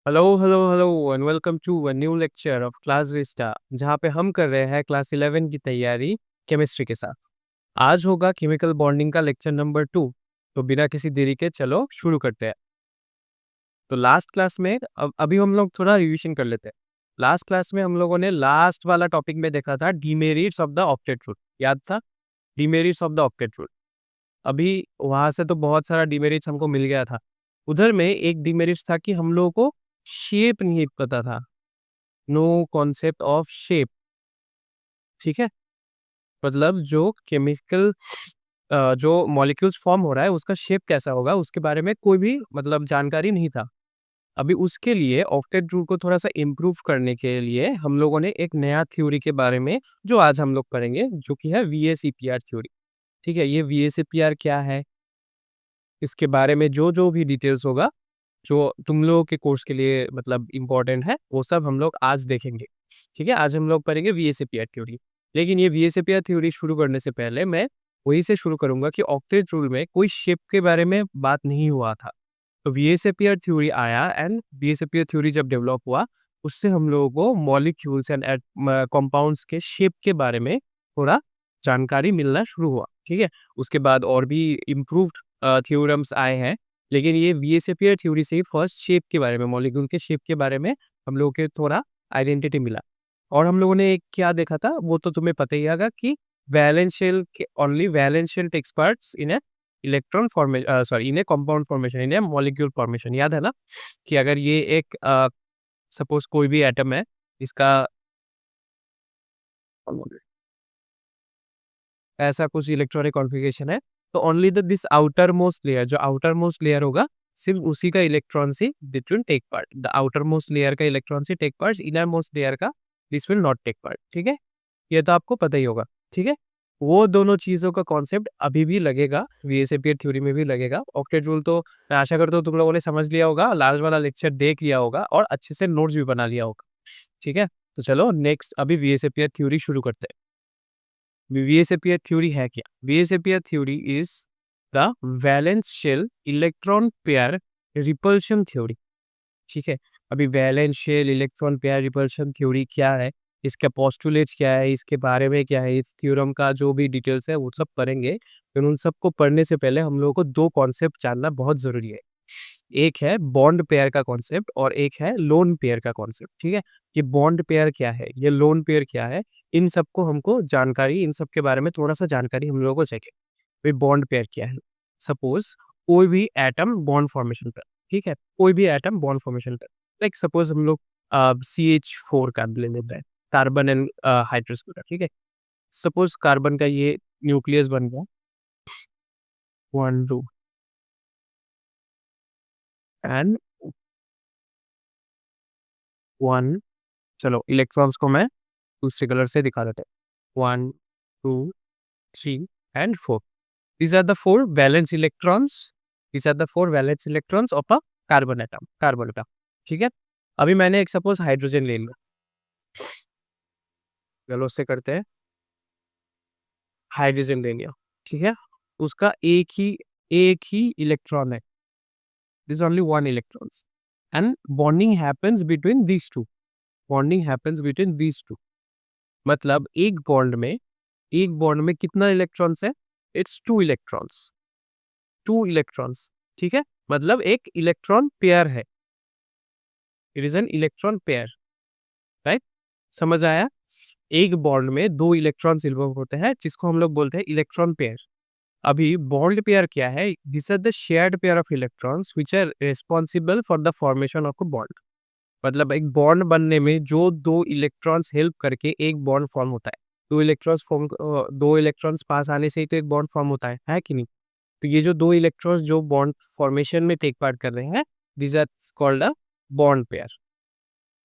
Hello hello hello and welcome to a new lecture of Class Vista, जहाँ पे हम कर रहे हैं क्लास 11 की तैयारी केमिस्ट्री के साथ। आज होगा केमिकल बॉन्डिंग का लेक्चर नंबर 2। तो बिना किसी देरी के चलो शुरू करते हैं। तो लास्ट क्लास में अभी हम लोग थोड़ा रिवीजन कर लेते हैं। लास्ट क्लास में हम लोगों ने लास्ट वाला टॉपिक में देखा था demerits of the octet rule. याद था? Demerits of the octet rule. अभी वहां से तो बहुत सारा डीमेरिट्स हमको मिल गया था। उधर में एक डीमेरिट्स था कि हम लोगों को शेप नहीं पता था। No concept of shape. ठीक है, मतलब जो केमिकल जो मॉलिक्यूल्स फॉर्म हो रहा है उसका शेप कैसा होगा उसके बारे में कोई भी मतलब जानकारी नहीं था। अभी उसके लिए ऑक्टेट रूल को थोड़ा सा इम्प्रूव करने के लिए हम लोगों ने एक नया थ्योरी के बारे में जो आज हम लोग पढ़ेंगे, जो कि है वीएसईपीआर थ्योरी। ठीक है, ये वीएसईपीआर क्या है, इसके बारे में जो जो भी डिटेल्स होगा जो तुम लोगों के कोर्स के लिए मतलब इम्पोर्टेंट है, वो सब हम लोग आज देखेंगे। ठीक है, आज हम लोग पढ़ेंगे वीएसएपीआर थ्योरी। लेकिन ये वीएसएपीआर थ्योरी शुरू करने से पहले मैं वही से शुरू करूंगा कि ऑक्टेट रूल में कोई शेप के बारे में बात नहीं हुआ था। तो वीएसएपीआर थ्योरी आया एंड वीएसएपीआर थ्योरी जब डेवलप हुआ, उससे हम लोगों को मॉलिक्यूल्स एंड कंपाउंड्स के शेप के बारे में थोड़ा जानकारी मिलना शुरू हुआ। ठीक है, उसके बाद और भी इम्प्रूव्ड थ्योरम्स आए हैं, लेकिन ये वीएसएपीआर थ्योरी से ही फर्स्ट शेप के बारे में, मॉलिक्यूल के शेप के बारे में हम लोगों के थोड़ा आइडेंटिटी मिला। और हम लोगों ने एक क्या देखा था वो तो तुम्हें पता ही होगा कि वैलेंस शेल के only valence shell takes parts in a electron formation, sorry in a compound formation, in a molecule formation. याद है ना कि अगर ये एक सपोज कोई भी एटम है, इसका ऐसा कुछ इलेक्ट्रॉनिक कॉन्फ़िगरेशन है, तो only the this outer most layer, जो आउटर मोस्ट लेयर होगा, सिर्फ उसी का इलेक्ट्रॉन ही that will take part. The outer most layer का इलेक्ट्रॉन ही take part, inner most layer का this will not take part. ठीक है, ये तो आपको पता ही होगा। ठीक है, वो दोनों चीजों का कॉन्सेप्ट अभी भी लगेगा, वीएसएपीआर थ्योरी में भी लगेगा। ऑक्टेट रूल तो मैं आशा करता हूँ तुम लोगों ने समझ लिया होगा, लास्ट वाला लेक्चर देख लिया होगा और अच्छे से नोट्स भी बना लिया होगा। ठीक है, तो चलो नेक्स्ट अभी वीएसएपीआर थ्योरी शुरू करते हैं। वीएसएपीआर थ्योरी है क्या? VSEPR theory is the valence shell electron pair repulsion theory. ठीक है, अभी valence shell electron pair repulsion theory क्या है, इसका पोस्टुलेट्स क्या है, इसके बारे में क्या है, इस थ्योरम का जो भी डिटेल्स है वो सब पढ़ेंगे। लेकिन उन सबको पढ़ने से पहले हम लोगों को दो कॉन्सेप्ट जानना बहुत जरूरी है। एक है बॉन्ड पेयर का कॉन्सेप्ट और एक है लोन पेयर का कॉन्सेप्ट। ठीक है, ये बॉन्ड पेयर क्या है, ये लोन पेयर क्या है, इन सबको हमको जानकारी, इन सब के बारे में थोड़ा सा जानकारी हम लोगों को चाहिए। भाई बॉन्ड पेयर क्या है? सपोज कोई भी एटम बॉन्ड फॉर्मेशन पर, ठीक है, कोई भी एटम बॉन्ड फॉर्मेशन पर, लाइक सपोज हम लोग CH4 का ले लेते हैं, कार्बन एंड हाइड्रोजन का। ठीक है, सपोज कार्बन का ये न्यूक्लियस बन गया, 1 2 एंड 1। चलो इलेक्ट्रॉन्स को मैं दूसरे कलर से दिखा देते हैं, 1 2 3 and 4। These are the four valence electrons. These are the four valence electrons of a carbon atom. Carbon का। ठीक है, अभी मैंने एक सपोज हाइड्रोजन ले लिया, चलो उससे करते हैं, हाइड्रोजन ले लिया। ठीक है, उसका एक ही इलेक्ट्रॉन है, this only one electrons and bonding happens between these two. Bonding happens between these two, मतलब एक बॉन्ड में कितना इलेक्ट्रॉन्स है? It's 2 electrons, 2 electrons. ठीक है, मतलब एक इलेक्ट्रॉन पेयर है, it is an electron pair, right? समझ आया? एक बॉन्ड में 2 इलेक्ट्रॉन इन्वॉल्व होते हैं, जिसको हम लोग बोलते हैं इलेक्ट्रॉन पेयर। अभी बॉन्ड पेयर क्या है? This are the shared pair of electrons which are responsible for the formation of a bond. मतलब एक बॉन्ड बनने में जो 2 इलेक्ट्रॉन्स हेल्प करके एक बॉन्ड फॉर्म होता है। 2 इलेक्ट्रॉन्स पास आने से ही तो एक बॉन्ड फॉर्म होता है कि नहीं? तो ये जो 2 इलेक्ट्रॉन्स जो बॉन्ड फॉर्मेशन में टेक पार्ट कर रहे हैं, these are called a bond pair.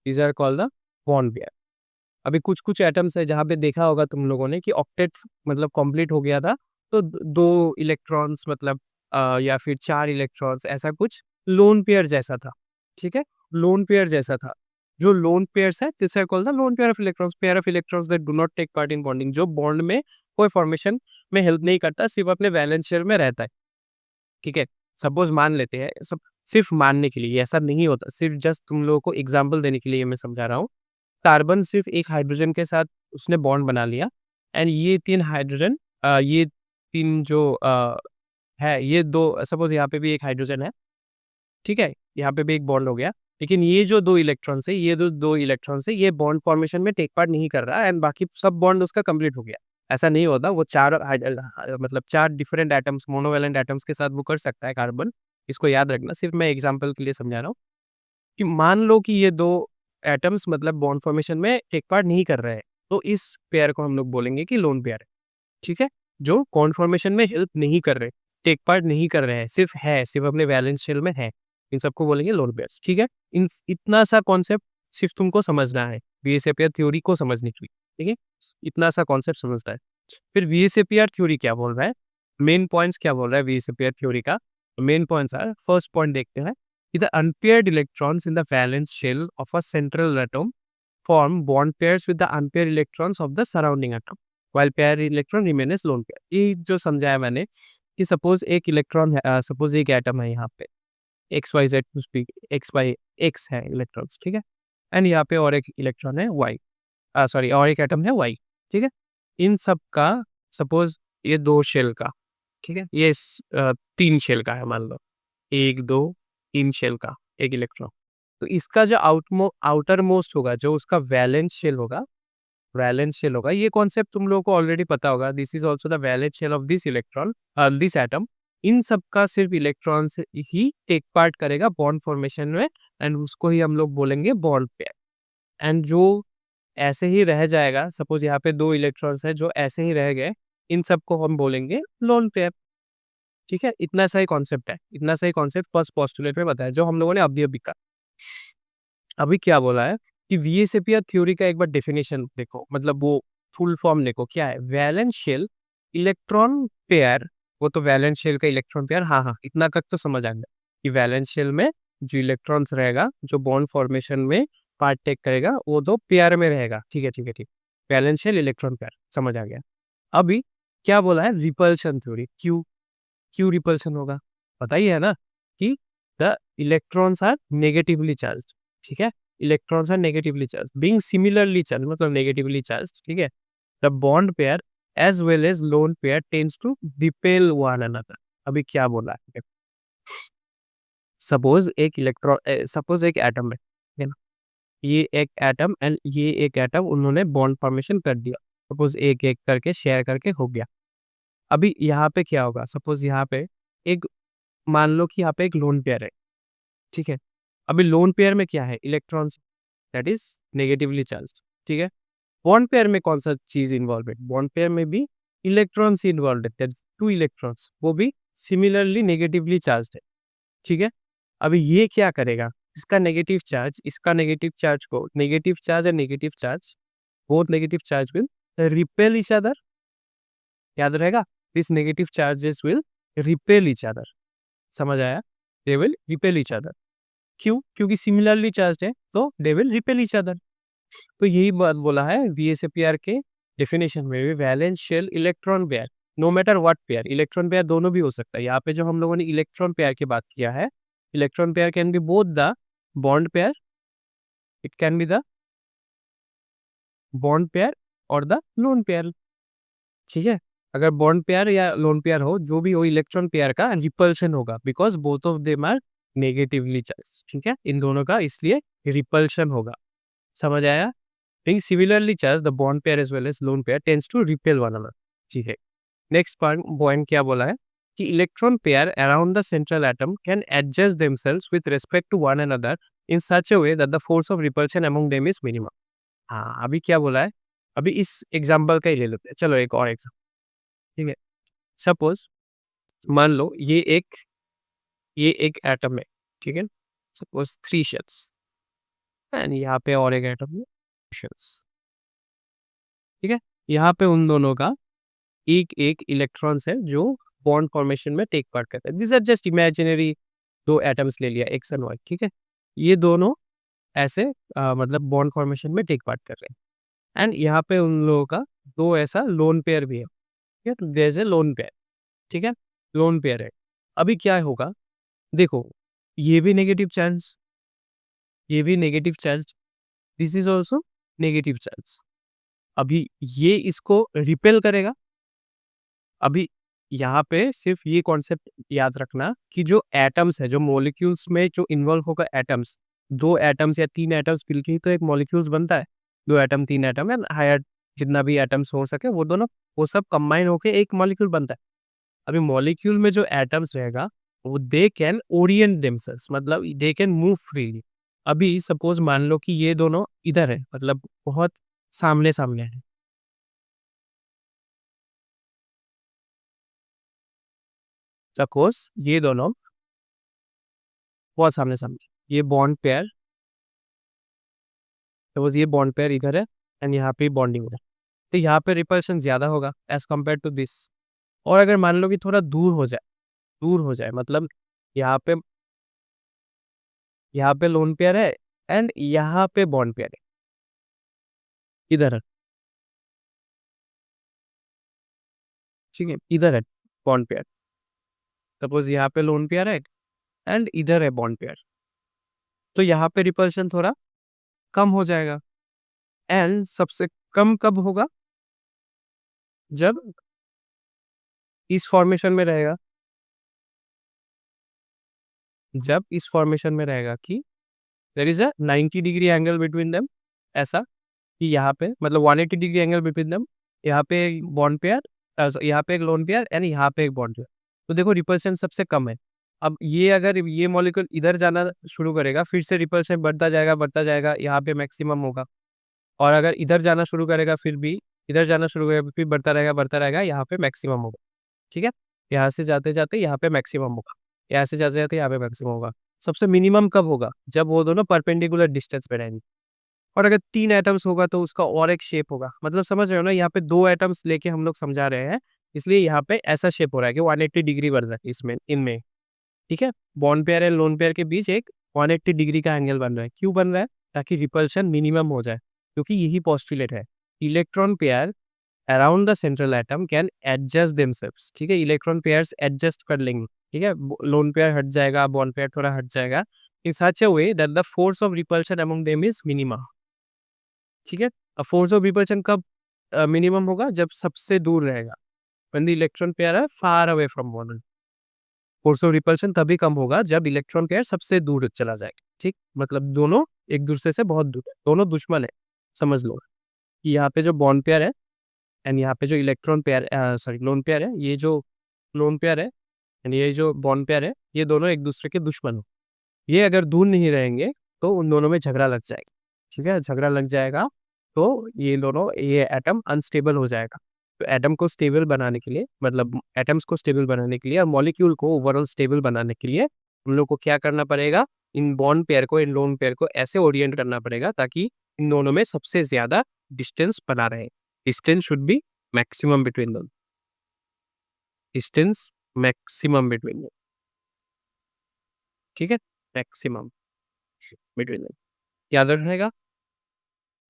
These are called the bond pair. अभी कुछ कुछ एटम्स है जहाँ पे देखा होगा तुम लोगों ने कि ऑक्टेट मतलब कंप्लीट हो गया था, तो 2 इलेक्ट्रॉन्स मतलब या फिर 4 इलेक्ट्रॉन्स, ऐसा कुछ लोन पेयर जैसा था। ठीक है, लोन पेयर जैसा था। जो लोन पेयर्स है this are called the lone pair of electrons that do not take part in bonding, जो बॉन्ड में कोई फॉर्मेशन में हेल्प नहीं करता, सिर्फ अपने वैलेंस शेल में रहता है। ठीक है, सपोज मान लेते हैं सब सिर्फ मानने के लिए, ऐसा नहीं होता, सिर्फ जस्ट तुम लोगों को एग्जाम्पल देने के लिए मैं समझा रहा हूँ। कार्बन सिर्फ एक हाइड्रोजन के साथ उसने बॉन्ड बना लिया एंड ये 3 हाइड्रोजन ये 3 जो है, ये 2 सपोज़ यहाँ पे भी एक हाइड्रोजन है, ठीक है? यहाँ पे भी एक बॉन्ड हो गया, लेकिन ये जो 2 इलेक्ट्रॉन्स है, ये जो 2 इलेक्ट्रॉन्स है, ये बॉन्ड फॉर्मेशन में टेक पार्ट नहीं कर रहा एंड बाकी सब बॉन्ड उसका कंप्लीट हो गया। ऐसा नहीं होता, वो 4 मतलब 4 डिफरेंट एटम्स, मोनोवैलेंट एटम्स के साथ वो कर सकता है कार्बन, इसको याद रखना, सिर्फ मैं एग्ज़ाम्पल के लिए समझा रहा हूँ। कि मान लो कि ये 2 एटम्स मतलब बॉन्ड फॉर्मेशन में टेक पार्ट नहीं कर रहे हैं, तो इस पेयर को हम लोग बोलेंगे कि लोन पेयर है, ठीक है? जो बॉन्ड फॉर्मेशन में हेल्प नहीं कर रहे, टेक पार्ट नहीं कर रहे हैं, सिर्फ अपने वैलेंस शेल में है, इन सबको बोलेंगे लोन पेयर्स, ठीक है? इन इतना सा कॉन्सेप्ट सिर्फ तुमको समझना है, बीएसएपीआर थ्योरी को समझने के लिए, ठीक है? इतना सा कॉन्सेप्ट समझना है। फिर बीएसएपीआर थ्योरी क्या बोल रहा है? मेन पॉइंट्स क्या बोल रहा है बीएसएपीआर थ्योरी का? Main points are, first point देखते हैं कि the unpaired electrons in the valence shell of a central atom form bond pairs with the unpaired electrons of the surrounding atom, while paired electron remain as lone pair। ये जो समझाया मैंने कि suppose एक electron है, suppose एक atom है यहाँ पे X Y Z to speak, X Y X है इलेक्ट्रॉन्स, ठीक है? एंड यहाँ पे और एक इलेक्ट्रॉन है वाई, सॉरी और एक एटम है वाई, ठीक है? इन सब का सपोज ये 2 शेल का, ठीक है? ये 3 शेल का है मान लो, 1, 2, 3 शेल का एक इलेक्ट्रॉन। तो इसका जो आउटर मोस्ट होगा, जो उसका वैलेंस शेल होगा, ये कॉन्सेप्ट तुम लोगों को ऑलरेडी पता होगा। This is also the valence shell of this electron, this atom. इन सब का सिर्फ इलेक्ट्रॉन्स ही टेक पार्ट करेगा बॉन्ड फॉर्मेशन में एंड उसको ही हम लोग बोलेंगे बॉन्ड पेयर। एंड जो ऐसे ही रह जाएगा, सपोज यहाँ पे 2 इलेक्ट्रॉन्स है जो ऐसे ही रह गए, इन सबको हम बोलेंगे लोन पेयर, ठीक है? इतना सा ही कॉन्सेप्ट है, इतना सा ही कॉन्सेप्ट फर्स्ट पोस्टुलेट में बताया जो हम लोगों ने अभी-अभी कहा। अभी क्या बोला है कि वीएसएपीआर थ्योरी का एक बार डेफिनेशन देखो, मतलब वो फुल फॉर्म देखो क्या है? वैलेंस शेल इलेक्ट्रॉन पेयर, वो तो वैलेंस शेल का इलेक्ट्रॉन पेयर, हाँ, हाँ, इतना तक तो समझ आ गया कि वैलेंस शेल में जो इलेक्ट्रॉन्स रहेगा, जो बॉन्ड फॉर्मेशन में पार्ट टेक करेगा, वो 2 पेयर में रहेगा, ठीक है, ठीक है, ठीक। वैलेंस शेल इलेक्ट्रॉन पेयर, समझ आ गया। अभी क्या बोला है? Repulsion theory. क्यों क्यों रिपल्शन होगा? पता ही है ना कि the electrons are negatively charged, ठीक है? Electrons are negatively charged, being similarly charged मतलब नेगेटिवली चार्ज्ड, ठीक है? The bond pair as well as lone pair tends to repel one another. अभी क्या बोला है? सपोज एक एटम है ना? ये एक एटम एंड ये एक एटम, उन्होंने बॉन्ड फॉर्मेशन कर दिया। सपोज एक-एक करके शेयर करके हो गया। अभी यहाँ पे क्या होगा? सपोज यहाँ पे एक, मान लो कि यहाँ पे एक लोन पेयर है, ठीक है? अभी लोन पेयर में क्या है? Electrons, that is negatively charged, ठीक है? बॉन्ड पेयर में कौन सा चीज इन्वॉल्व है? बॉन्ड पेयर में भी इलेक्ट्रॉन्स इन्वॉल्व है, दैट इज 2 इलेक्ट्रॉन्स, वो भी सिमिलरली नेगेटिवली चार्ज्ड है, ठीक है? अभी ये क्या करेगा? इसका नेगेटिव चार्ज को, negative charge and negative charge, both negative charge will repel each other, याद रहेगा? This negative charges will repel each other, समझ आया? They will repel each other. क्यों? क्योंकि सिमिलरली चार्ज्ड है, तो they will repel each other. तो यही बात बोला है वीएसएपीआर के डेफिनेशन में भी, valence shell electron pair, no matter what pair, electron pair दोनों भी हो सकता है। यहाँ पे जो हम लोगों ने इलेक्ट्रॉन पेयर की बात किया है, electron pair can be both the bond pair, it can be the bond pair और द लोन पेयर, ठीक है? अगर बॉन्ड पेयर या लोन पेयर हो, जो भी हो, इलेक्ट्रॉन पेयर का रिपल्शन होगा, because both of them are negatively charge, ठीक है? इन दोनों का इसलिए रिपल्शन होगा, समझ आया? Being similarly charged, the bond pair as well as lone pair tends to repel one another, ठीक है? नेक्स्ट पॉइंट क्या बोला है कि electron pair around the central atom can adjust themselves with respect to one another in such a way that the force of repulsion among them is minimum. हाँ, अभी क्या बोला है? अभी इस एग्जांपल का ही ले लेते हैं, चलो एक और एग्जांपल, ठीक है? सपोज मान लो ये एक एटम है, ठीक है? सपोज 3 शेल्स एंड यहाँ पे और एक एटम है, शेल्स, ठीक है? यहाँ पे उन दोनों का एक एक इलेक्ट्रॉन्स है जो बॉन्ड फॉर्मेशन में टेक पार्ट करता है। This are just imaginary 2 atoms ले लिया, एक्स एंड वाई, ठीक है? ये दोनों ऐसे मतलब बॉन्ड फॉर्मेशन में टेक पार्ट कर रहे हैं एंड यहाँ पे उन लोगों का 2 ऐसा लोन पेयर भी है, ठीक है? तो there is a lone pair, ठीक है? लोन पेयर है। अभी क्या होगा? देखो, ये भी नेगेटिव चार्ज, ये भी negative charge, this is also negative charge. अभी ये इसको रिपेल करेगा। अभी यहाँ पे सिर्फ ये कॉन्सेप्ट याद रखना कि जो एटम्स है, जो मॉलिक्यूल्स में जो इन्वॉल्व होगा एटम्स, 2 एटम्स या 3 एटम्स मिलके ही तो एक मॉलिक्यूल्स बनता है। 2 एटम 3 एटम एंड हायर जितना भी एटम्स हो सके वो दोनों, वो सब कंबाइन होके एक मॉलिक्यूल बनता है। अभी मॉलिक्यूल में जो एटम्स रहेगा वो दे कैन ओरिएंट देमसेल्व्स, मतलब दे कैन मूव फ्रीली। अभी सपोज मान लो कि ये दोनों इधर है, मतलब बहुत सामने सामने है। सपोज ये दोनों बहुत सामने सामने, ये बॉन्ड पेयर, सपोज ये बॉन्ड पेयर इधर है एंड यहाँ पे बॉन्डिंग है, तो यहाँ पे रिपल्शन ज्यादा होगा एज कम्पेयर टू दिस। और अगर मान लो कि थोड़ा दूर हो जाए, दूर हो जाए मतलब यहाँ पे, यहाँ पे लोन पेयर है एंड यहाँ पे बॉन्ड पेयर है, इधर है, ठीक है, इधर है बॉन्ड पेयर। सपोज यहाँ पे लोन पेयर है एंड इधर है बॉन्ड पेयर, तो यहाँ पे रिपल्शन थोड़ा कम हो जाएगा। एंड सबसे कम कब होगा, जब इस फॉर्मेशन में रहेगा, जब इस फॉर्मेशन में रहेगा कि there is a 90 degree angle between them, ऐसा कि यहाँ पे मतलब 180 डिग्री एंगल बिटवीन देम, यहाँ पे एक बॉन्ड पेयर, यहाँ पे एक लोन पेयर एंड यहाँ पे एक बॉन्ड पेयर, तो देखो रिपल्शन सबसे कम है। अब ये अगर ये मॉलिक्यूल इधर जाना शुरू करेगा, फिर से रिपल्शन बढ़ता जाएगा, यहाँ पे मैक्सिमम होगा। और अगर इधर जाना शुरू करेगा, फिर भी इधर जाना शुरू करेगा, फिर बढ़ता रहेगा, यहाँ पे मैक्सिमम होगा। ठीक है, यहाँ से जाते जाते यहाँ पे मैक्सिमम होगा, यहाँ से जाते जाते यहाँ पे मैक्सिमम होगा। सबसे मिनिमम कब होगा, जब वो दोनों परपेंडिकुलर डिस्टेंस पे रहेंगे। और अगर 3 एटम्स होगा तो उसका और एक शेप होगा, मतलब समझ रहे हो ना, यहाँ पे 2 एटम्स लेके हम लोग समझा रहे हैं, इसलिए यहाँ पे ऐसा शेप हो रहा है कि 180 डिग्री बन रहा है इसमें, इनमें। ठीक है, bond pair and lone pair के बीच एक 180 डिग्री का एंगल बन रहा है। क्यों बन रहा है, ताकि रिपल्शन मिनिमम हो जाए, क्योंकि यही पॉस्टुलेट है। Electron pair around the central atom can adjust themselves, ठीक है, इलेक्ट्रॉन पेयर्स एडजस्ट कर लेंगे, ठीक है, लोन पेयर हट जाएगा, बॉन्ड पेयर थोड़ा हट जाएगा, in such a way that the force of repulsion among them is minimum. ठीक है, अब फोर्स ऑफ रिपल्शन कब मिनिमम होगा, जब सबसे दूर रहेगा, when the electron pair are far away from one. Force of repulsion तभी कम होगा जब इलेक्ट्रॉन पेयर सबसे दूर चला जाएगा। ठीक, मतलब दोनों एक दूसरे से बहुत दूर है, दोनों दुश्मन है, समझ लो कि यहाँ पे जो बॉन्ड पेयर है एंड यहाँ पे जो electron pair, sorry lone pair है, ये जो लोन पेयर है एंड ये जो बॉन्ड पेयर है, ये दोनों एक दूसरे के दुश्मन हो। ये अगर दूर नहीं रहेंगे तो उन दोनों में झगड़ा लग जाएगा। ठीक है, झगड़ा लग जाएगा तो ये दोनों, ये एटम अनस्टेबल हो जाएगा। तो एटम को स्टेबल बनाने के लिए, मतलब एटम्स को स्टेबल बनाने के लिए और मॉलिक्यूल को ओवरऑल स्टेबल बनाने के लिए हम लोग को क्या करना पड़ेगा, इन बॉन्ड पेयर को, इन लोन पेयर को ऐसे ओरिएंट करना पड़ेगा ताकि इन दोनों में सबसे ज्यादा डिस्टेंस बना रहे। Distance should be maximum between दोनों, डिस्टेंस मैक्सिमम बिटवीन दोनों। ठीक है, मैक्सिमम बिटवीन दोनों, याद रखने।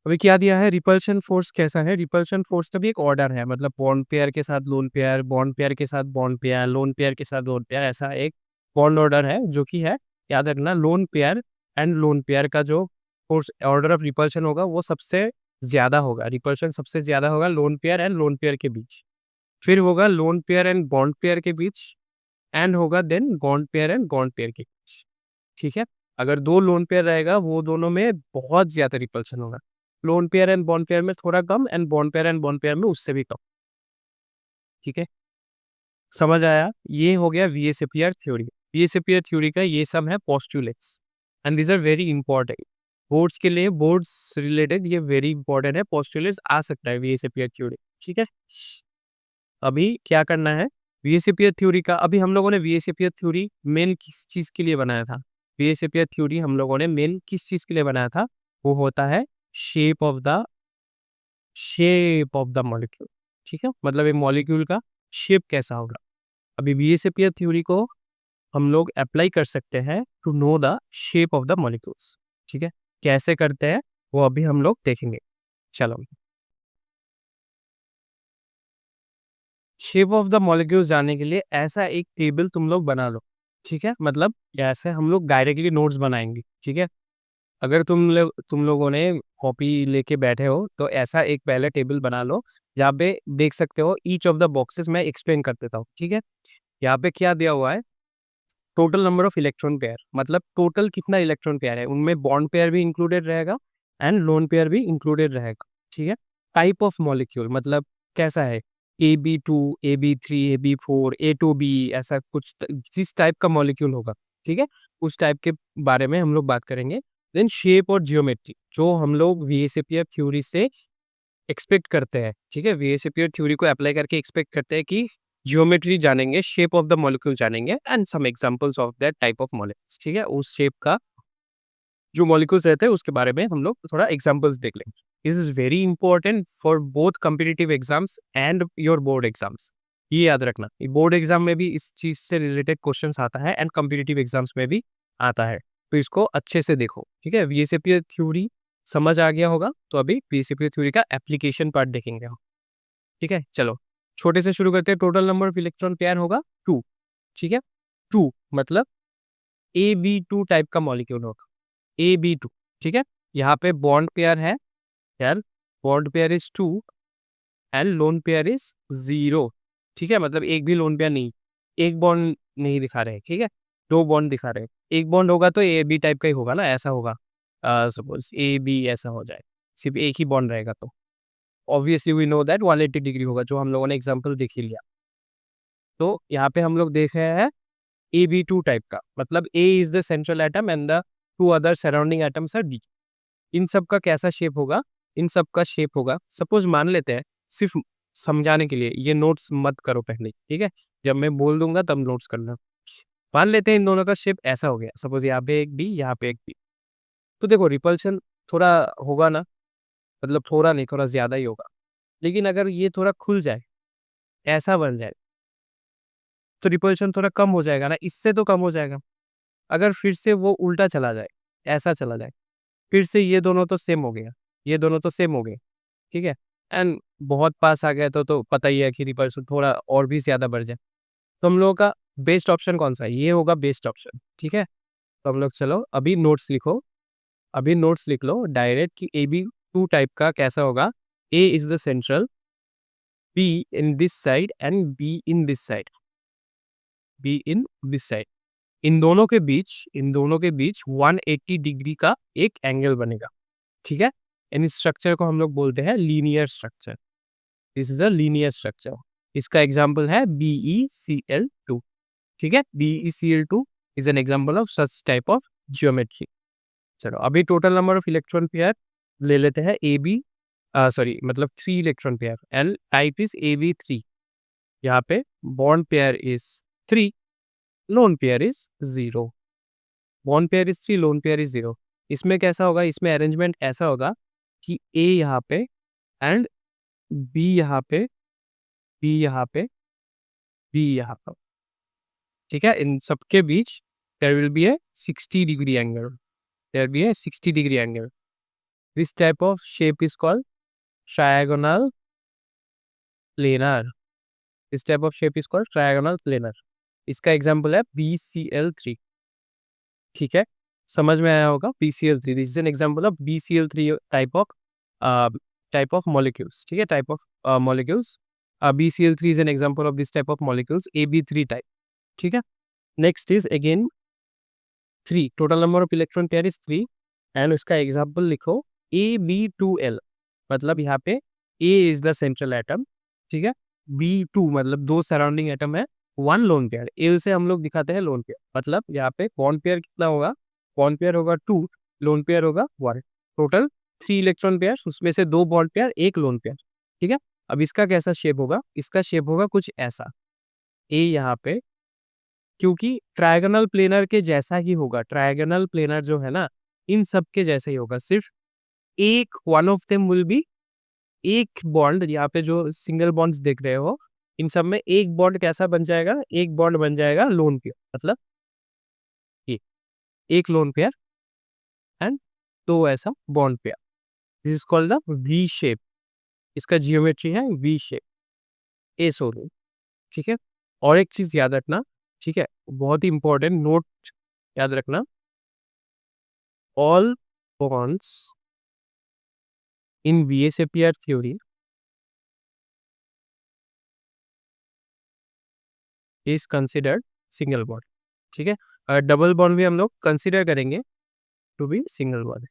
अभी क्या दिया है, रिपल्शन फोर्स कैसा है, रिपल्शन फोर्स का भी एक ऑर्डर है, मतलब बॉन्ड पेयर के साथ लोन पेयर, बॉन्ड पेयर के साथ बॉन्ड पेयर, लोन पेयर के साथ लोन पेयर, ऐसा एक बॉन्ड ऑर्डर है जो कि है, याद रखना, loan pair and lone pair का जो फोर्स ऑर्डर ऑफ रिपल्शन होगा वो सबसे ज्यादा होगा, रिपल्शन सबसे ज्यादा होगा lone pair and lone pair के बीच, फिर होगा lone pair and bond pair के बीच, एंड होगा then bond pair and bond pair के बीच। ठीक है, अगर 2 लोन पेयर रहेगा वो दोनों में बहुत ज्यादा रिपल्शन होगा, lone pair and bond pair में थोड़ा come and bond pair and bond pair में उससे भी कम। ठीक है, समझ आया, ये हो गया वीएसएपीआर थ्योरी। वीएसएपीआर थ्योरी का ये सब है postulates and these are very important boards के लिए, बोर्ड्स रिलेटेड ये वेरी इंपॉर्टेंट है, पोस्टुलेट्स आ सकता है वीएसएपीआर थ्योरी। ठीक है, अभी क्या करना है, वीएसएपीआर थ्योरी का, अभी हम लोगों ने वीएसएपीआर थ्योरी मेन किस चीज के लिए बनाया था, वीएसएपीआर थ्योरी हम लोगों ने मेन किस चीज के लिए बनाया था, वो होता है shape of the, shape of the molecule. ठीक है, मतलब एक मॉलिक्यूल का शेप कैसा होगा। अभी बीएसएपीआर थ्योरी को हम लोग अप्लाई कर सकते हैं to know the shape of the molecules. ठीक है, कैसे करते हैं वो अभी हम लोग देखेंगे। चलो, शेप ऑफ द मॉलिक्यूल्स जानने के लिए ऐसा एक टेबल तुम लोग बना लो। ठीक है, मतलब ऐसे हम लोग डायरेक्टली नोट्स बनाएंगे। ठीक है, अगर तुम लोगों ने कॉपी लेके बैठे हो तो ऐसा एक पहले टेबल बना लो जहाँ पे देख सकते हो ईच ऑफ द बॉक्सेस। मैं एक्सप्लेन कर देता हूँ। ठीक है, यहाँ पे क्या दिया हुआ है, total number of electron pair, मतलब टोटल कितना इलेक्ट्रॉन पेयर है, उनमें बॉन्ड पेयर भी इंक्लूडेड रहेगा एंड लोन पेयर भी इंक्लूडेड रहेगा। ठीक है, टाइप ऑफ मॉलिक्यूल, मतलब कैसा है, AB2, AB3, AB4, A2B, ऐसा कुछ जिस टाइप का मॉलिक्यूल होगा। ठीक है, उस टाइप के बारे में हम लोग बात करेंगे। देन शेप और जियोमेट्री, जो हम लोग वीएसएपीआर थ्योरी से एक्सपेक्ट करते हैं। ठीक है, वीएसएपीआर थ्योरी को अप्लाई करके एक्सपेक्ट करते हैं कि जियोमेट्री जानेंगे, शेप ऑफ द मॉलिक्यूल जानेंगे and some examples of that type of molecules. ठीक है, उस शेप का जो मॉलिक्यूल्स रहते हैं उसके बारे में हम लोग थोड़ा एग्जांपल्स देख लेंगे। This is very important for both competitive exams and your board exams. ये याद रखना, बोर्ड एग्जाम में भी इस चीज से रिलेटेड क्वेश्चंस आता है एंड कॉम्पिटिटिव एग्जाम्स में भी आता है, तो इसको अच्छे से देखो। ठीक है, वीएसएपीआर थ्योरी समझ आ गया होगा, तो अभी वीएसएपीआर थ्योरी का एप्लीकेशन पार्ट देखेंगे हम। ठीक है, चलो छोटे से शुरू करते हैं। Total number of electron pair होगा 2। ठीक है, 2 मतलब AB2 टाइप का मॉलिक्यूल होगा, AB2। ठीक है, यहाँ पे बॉन्ड पेयर है यार, bond pair is 2 and lone pair is 0। ठीक है, मतलब एक भी लोन पेयर नहीं, एक बॉन्ड नहीं दिखा रहे। ठीक है, 2 बॉन्ड दिखा रहे। एक बॉन्ड होगा तो AB टाइप का ही होगा ना, ऐसा होगा, सपोज AB ऐसा हो जाए, सिर्फ एक ही बॉन्ड रहेगा तो obviously we know that 180 degree होगा, जो हम लोगों ने एग्जांपल देख ही लिया। तो यहाँ पे हम लोग देख रहे हैं AB2 टाइप का, मतलब A is the central atom and the 2 other surrounding atoms are D। इन सब का कैसा शेप होगा, इन सब का शेप होगा, सपोज मान लेते हैं, सिर्फ समझाने के लिए, ये नोट्स मत करो पहले। ठीक है, जब मैं बोल दूंगा तब नोट्स करना। मान लेते हैं इन दोनों का शेप ऐसा हो गया, सपोज यहाँ पे एक B, यहाँ पे एक B। तो देखो रिपल्शन थोड़ा होगा ना, मतलब थोड़ा नहीं, थोड़ा ज्यादा ही होगा। लेकिन अगर ये थोड़ा खुल जाए, ऐसा बन जाए, तो रिपल्शन थोड़ा कम हो जाएगा ना, इससे तो कम हो जाएगा। अगर फिर से वो उल्टा चला जाए, ऐसा चला जाए, फिर से ये दोनों तो सेम हो गया, ये दोनों तो सेम हो गए। ठीक है, एंड बहुत पास आ गए तो पता ही है कि रिपल्शन थोड़ा और भी ज्यादा बढ़ जाए। तो हम लोगों का बेस्ट ऑप्शन कौन सा है, ये होगा बेस्ट ऑप्शन। ठीक है, तो हम लोग चलो अभी नोट्स लिखो, अभी नोट्स लिख लो डायरेक्ट कि AB2 टाइप का कैसा होगा। A is the central, B in this side and B in this side, B in this side. इन दोनों के बीच 180 डिग्री का एक एंगल बनेगा। ठीक है, इन स्ट्रक्चर को हम लोग बोलते हैं linear structure. This is a linear structure. इसका एग्जांपल है BeCl2। ठीक है, BeCl2 is an example of such type of geometry. चलो अभी total number of electron pair ले लेते हैं। सॉरी मतलब 3 electron pair and type is AB3। यहाँ पे bond pair is 3, loan pair is 0। Bond pair is 3, loan pair is 0। इसमें कैसा होगा, इसमें अरेंजमेंट ऐसा होगा कि A यहाँ पे एंड B यहाँ पे, B यहाँ पे, B यहाँ पर। ठीक है, इन सबके बीच there will be a 60 degree angle, there be a 60 degree angle. This type of shape is called trigonal planar. This type of shape is called trigonal planar. इसका एग्जांपल है BeCl3। ठीक है, समझ में आया होगा, BeCl3 this is an example of BeCl3 type of molecules. ठीक है, type of molecules, BeCl3 is an example of this type of molecules, AB3 type. ठीक है, next is again 3, total number of electron pair is 3 and उसका example लिखो AB2L। मतलब यहाँ पे A is the central atom. ठीक है, B2 मतलब 2 सराउंडिंग एटम है, 1 लोन पेयर। L से हम लोग दिखाते हैं लोन पेयर, मतलब यहाँ पे बॉन्ड पेयर कितना होगा, बॉन्ड पेयर होगा 2, लोन पेयर होगा 1। टोटल 3 इलेक्ट्रॉन पेयर, उसमें से 2 बॉन्ड पेयर, 1 लोन पेयर। ठीक है, अब इसका कैसा शेप होगा, इसका शेप होगा कुछ ऐसा। A यहाँ पे, क्योंकि ट्रायगोनल प्लेनर के जैसा ही होगा, ट्रायगोनल प्लेनर जो है ना, इन सब के जैसा ही होगा, सिर्फ एक one of them will be, एक बॉन्ड यहाँ पे जो सिंगल बॉन्ड्स देख रहे हो, इन सब में एक बॉन्ड कैसा बन जाएगा, एक बॉन्ड बन जाएगा लोन पेयर, मतलब ये एक लोन पेयर एंड दो ऐसा bond pair. This is called the V shape. इसका जियोमेट्री है वी शेप, ए सोलो। ठीक है, और एक चीज याद रखना, ठीक है, बहुत ही इंपॉर्टेंट नोट याद रखना, all bonds in VSAPR theory is considered single bond. ठीक है, और डबल बॉन्ड भी हम लोग कंसिडर करेंगे to be single bond.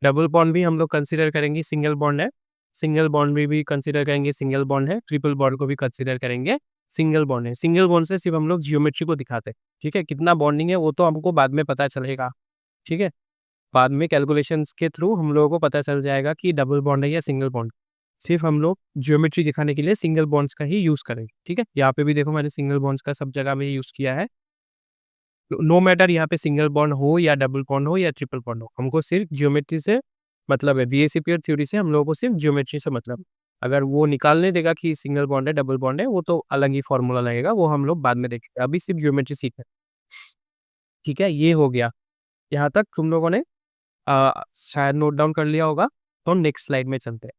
Double bond भी हम लोग कंसिडर करेंगे सिंगल बॉन्ड है, सिंगल बॉन्ड भी कंसिडर करेंगे सिंगल बॉन्ड है, ट्रिपल बॉन्ड को भी कंसिडर करेंगे सिंगल बॉन्ड है। सिंगल बॉन्ड से सिर्फ हम लोग जियोमेट्री को दिखाते हैं। ठीक है, कितना बॉन्डिंग है वो तो हमको बाद में पता चलेगा। ठीक है, बाद में कैलकुलेशंस के थ्रू हम लोगों को पता चल जाएगा कि डबल बॉन्ड है या सिंगल बॉन्ड। सिर्फ हम लोग ज्योमेट्री दिखाने के लिए सिंगल बॉन्ड्स का ही यूज करेंगे। ठीक है, यहाँ पे भी देखो मैंने सिंगल बॉन्ड्स का सब जगह में यूज किया है। नो मैटर यहाँ पे सिंगल बॉन्ड हो या डबल बॉन्ड हो या ट्रिपल बॉन्ड हो, हमको सिर्फ ज्योमेट्री से मतलब है। VSAPR थ्योरी से हम लोगों को सिर्फ ज्योमेट्री से मतलब। अगर वो निकालने देगा कि सिंगल बॉन्ड है डबल बॉन्ड है, वो तो अलग ही फॉर्मूला लगेगा, वो हम लोग बाद में देखेंगे। अभी सिर्फ ज्योमेट्री सीखना है। ठीक है, ये हो गया। यहाँ तक तुम लोगों ने शायद नोट डाउन कर लिया होगा। तो नेक्स्ट स्लाइड में चलते हैं।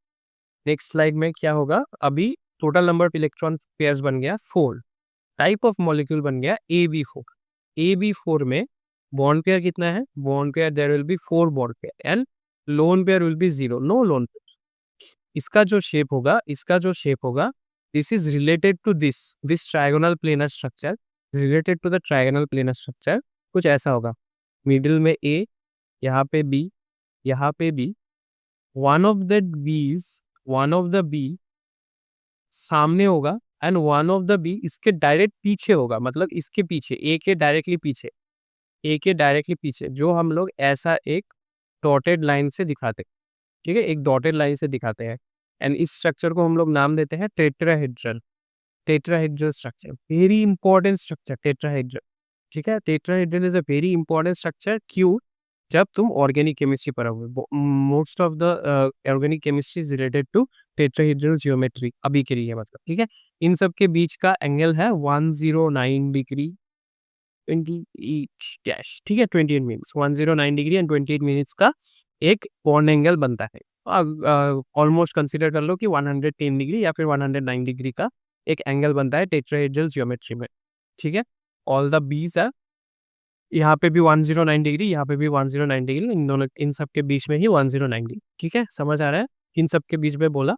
नेक्स्ट स्लाइड में क्या होगा, अभी total number of electron pairs बन गया 4, टाइप ऑफ मॉलिक्यूल बन गया AB4। AB4 में बॉन्ड पेयर कितना है, bond pair there will be 4 bond pair and lone pair will be 0, no lone pair. इसका जो शेप होगा, this is related to this trigonal planar structure, related to the trigonal planar structure. कुछ ऐसा होगा, middle में A, यहाँ पे B, यहाँ पे B, one of the B सामने होगा and one of the B इसके डायरेक्ट पीछे होगा, मतलब इसके पीछे ए के डायरेक्टली पीछे, जो हम लोग ऐसा एक डॉटेड लाइन से दिखाते हैं। ठीक है, एक डॉटेड लाइन से दिखाते हैं एंड इस स्ट्रक्चर को हम लोग नाम देते हैं tetrahedral. Tetrahedral structure, very important structure tetrahedral. ठीक है, tetrahedral is a very important structure. क्यों? जब तुम ऑर्गेनिक केमिस्ट्री पढ़ोगे, most of the organic chemistry is related to tetrahedral geometry अभी के लिए मतलब। ठीक है, इन सब के बीच का एंगल है 109 डिग्री 28 डैश। ठीक है, 28 मिनट्स, 109 डिग्री एंड 28 मिनट्स का एक बॉन्ड एंगल बनता है। ऑलमोस्ट कंसिडर कर लो कि 110 डिग्री या फिर 109 डिग्री का एक एंगल बनता है टेट्राहेड्रल जियोमेट्री में। ठीक है, ऑल द बीज आर, यहाँ पे भी 109 डिग्री, यहाँ पे भी 109 डिग्री, इन सब के बीच में ही 109 डिग्री। ठीक है, समझ आ रहा है? इन सब के बीच में बोला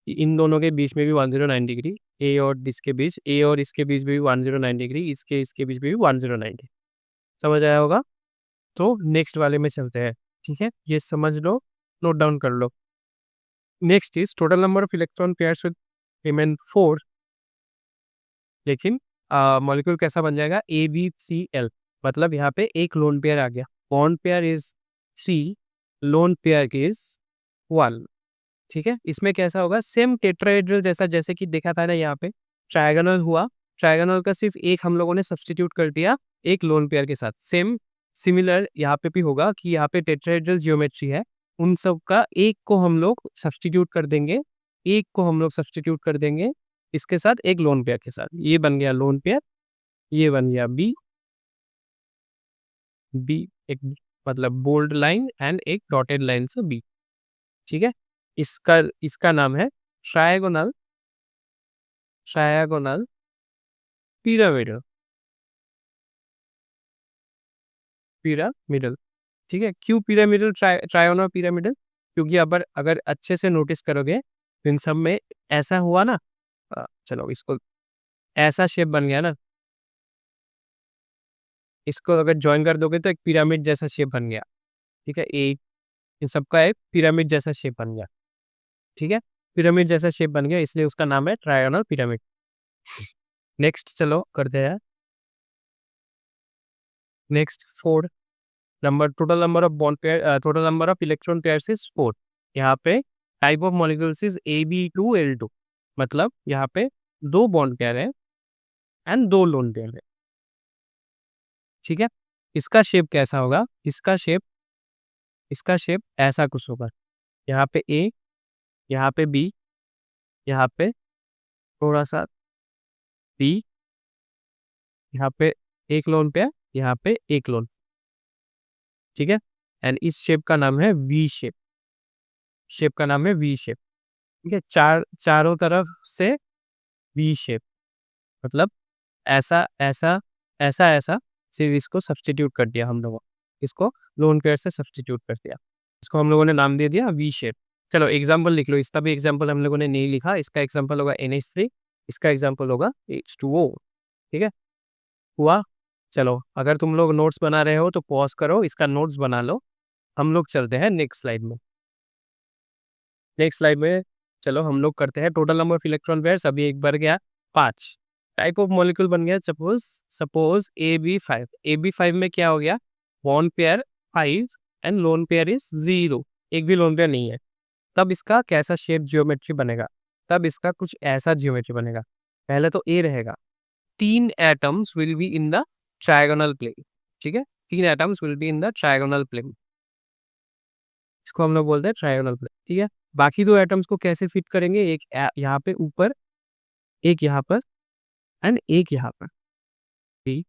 कि इन दोनों के बीच में भी 109 डिग्री, ए और इसके बीच, ए और इसके बीच में भी 109 डिग्री, इसके बीच में भी 109 डिग्री। समझ आया होगा? तो नेक्स्ट वाले में चलते हैं। ठीक है, ये समझ लो, नोट डाउन कर लो। Next is total number of electron pairs with remain 4, लेकिन मॉलिक्यूल कैसा बन जाएगा, ABCl, मतलब यहाँ पे एक लोन पेयर आ गया। Bond pair is 3, loan pair is 1। ठीक है, इसमें कैसा होगा, सेम टेट्राहेड्रल जैसा, जैसे कि देखा था ना यहाँ पे ट्रायगोनल हुआ, ट्रायगोनल का सिर्फ एक हम लोगों ने सब्स्टिट्यूट कर दिया एक लोन पेयर के साथ। सेम सिमिलर यहाँ पे भी होगा कि यहाँ पे टेट्राहेड्रल जियोमेट्री है, उन सब का एक को हम लोग सब्स्टिट्यूट कर देंगे, इसके साथ एक लोन पेयर के साथ। ये बन गया लोन पेयर, ये बन गया बी, एक मतलब बोल्ड लाइन एंड एक डॉटेड लाइन से बी। ठीक है, इसका नाम है ट्रायगोनल पिरामिडल, पिरामिडल। ठीक है, क्यों पिरामिडल, ट्रायगोनल पिरामिडल? क्योंकि अगर अच्छे से नोटिस करोगे तो इन सब में ऐसा हुआ ना, चलो इसको ऐसा शेप बन गया ना, इसको अगर ज्वाइन कर दोगे तो एक पिरामिड जैसा शेप बन गया। ठीक है, इन सबका एक पिरामिड जैसा शेप बन गया। ठीक है, पिरामिड जैसा शेप बन गया, इसलिए उसका नाम है ट्रायगोनल पिरामिड। नेक्स्ट चलो करते हैं। Next 4 number, total number of bond pair, total number of electron pairs is 4। यहाँ पे type of molecules is AB2L2, मतलब यहाँ पे 2 बॉन्ड पेयर है एंड 2 लोन पेयर है। ठीक है, इसका शेप कैसा होगा, इसका शेप ऐसा कुछ होगा, यहाँ पे A, यहाँ पे B, यहाँ पे थोड़ा सा B, यहाँ पे एक लोन पेयर, यहाँ पे एक लोन। ठीक है, एंड इस शेप का नाम है वी शेप, ठीक है, चारों तरफ से वी शेप। मतलब ऐसा ऐसा ऐसा ऐसा, सिर्फ इसको सब्सटीट्यूट कर दिया हम लोगों, इसको लोन पेयर से सब्सटीट्यूट कर दिया, इसको हम लोगों ने नाम दे दिया वी शेप। चलो एग्जाम्पल लिख लो, इसका भी एग्जाम्पल हम लोगों ने नहीं लिखा, इसका एग्जाम्पल होगा NH3, इसका एग्जाम्पल होगा H2O। ठीक है, हुआ। चलो अगर तुम लोग नोट्स बना रहे हो तो पॉज करो, इसका नोट्स बना लो, हम लोग चलते हैं नेक्स्ट स्लाइड में। नेक्स्ट स्लाइड में चलो हम लोग करते हैं total number of electron pairs, अभी एक बार गया 5। टाइप ऑफ मॉलिक्यूल बन गया, सपोज सपोज AB5। AB5 में क्या हो गया, bond pair 5 and lone pair is 0, एक भी लोन पेयर नहीं है। तब इसका कैसा शेप जियोमेट्री बनेगा, तब इसका कुछ ऐसा जियोमेट्री बनेगा। पहले तो ए रहेगा, 3 atoms will be in the trigonal plane. ठीक है, 3 atoms will be in the trigonal plane, इसको हम लोग बोलते हैं ट्रायगोनल प्लेन। ठीक है, बाकी 2 एटम्स को कैसे फिट करेंगे, एक यहाँ पे ऊपर, एक यहाँ पर एंड एक यहाँ पर, B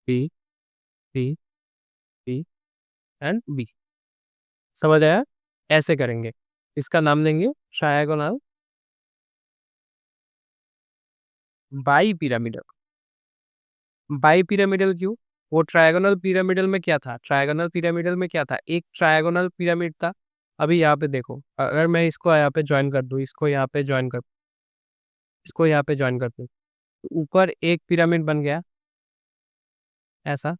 B B B and B. समझ आया, ऐसे करेंगे, इसका नाम देंगे trigonal bipyramidal. Bipyramidal क्यों, वो ट्रायगोनल पिरामिडल में क्या था, ट्रायगोनल पिरामिडल में क्या था, एक ट्रायगोनल पिरामिड था। अभी यहाँ पे देखो, अगर मैं इसको यहाँ पे ज्वाइन कर दूं, इसको यहाँ पे ज्वाइन कर, इसको यहाँ पे ज्वाइन कर दूं, तो ऊपर एक पिरामिड बन गया ऐसा,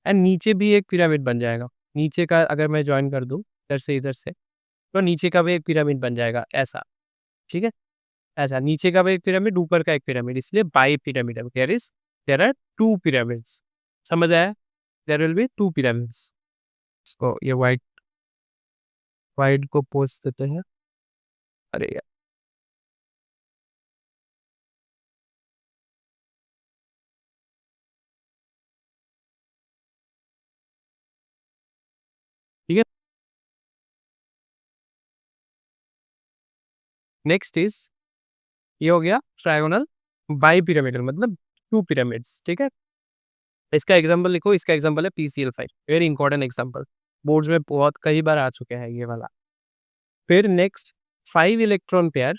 एंड नीचे भी एक पिरामिड बन जाएगा। नीचे का अगर मैं ज्वाइन कर दूं इधर से, तो नीचे का भी एक पिरामिड बन जाएगा ऐसा। ठीक है, ऐसा नीचे का भी एक पिरामिड, ऊपर का एक पिरामिड, इसलिए bipyramidal, there are 2 pyramids. समझ आया, देयर विल बी 2 पिरामिड्स। इसको ये वाइट वाइट को पोच देते हैं। अरे यार, ठीक है। नेक्स्ट इज, ये हो गया ट्रायगोनल बाई पिरामिडल, मतलब 2 पिरामिड्स। ठीक है, इसका एग्जांपल लिखो, इसका एग्जांपल है PCl5, very important example, boards में बहुत कई बार आ चुके हैं ये वाला। फिर next 5 electron pair,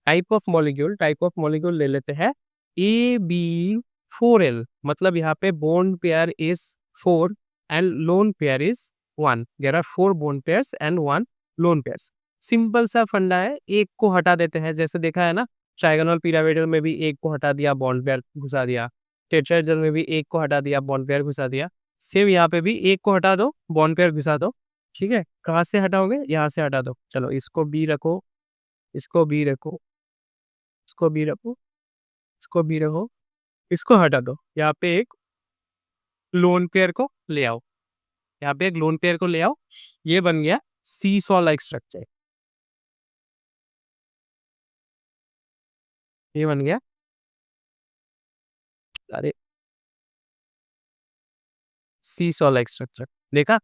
type of molecule ले लेते हैं AB4L, मतलब यहाँ पे bond pair is 4 and lone pair is 1। There are 4 bond pairs and 1 lone pairs. Simple सा फंडा है, एक को हटा देते हैं, जैसे देखा है ना, ट्रायगोनल पिरामिडल में भी एक को हटा दिया, बॉन्ड पेयर घुसा दिया, टेट्राहेड्रल में भी एक को हटा दिया, बॉन्ड पेयर घुसा दिया, सेम यहाँ पे भी एक को हटा दो, बॉन्ड पेयर घुसा दो। ठीक है, कहाँ से हटाओगे, यहाँ से हटा दो। चलो इसको बी रखो, इसको बी रखो, इसको बी रखो, इसको बी रखो, इसको हटा दो, यहाँ पे एक लोन पेयर को ले आओ, यहाँ पे एक लोन पेयर को ले आओ, ये बन गया सीसॉ लाइक स्ट्रक्चर। ये बन गया, अरे सीसॉ लाइक स्ट्रक्चर, देखा।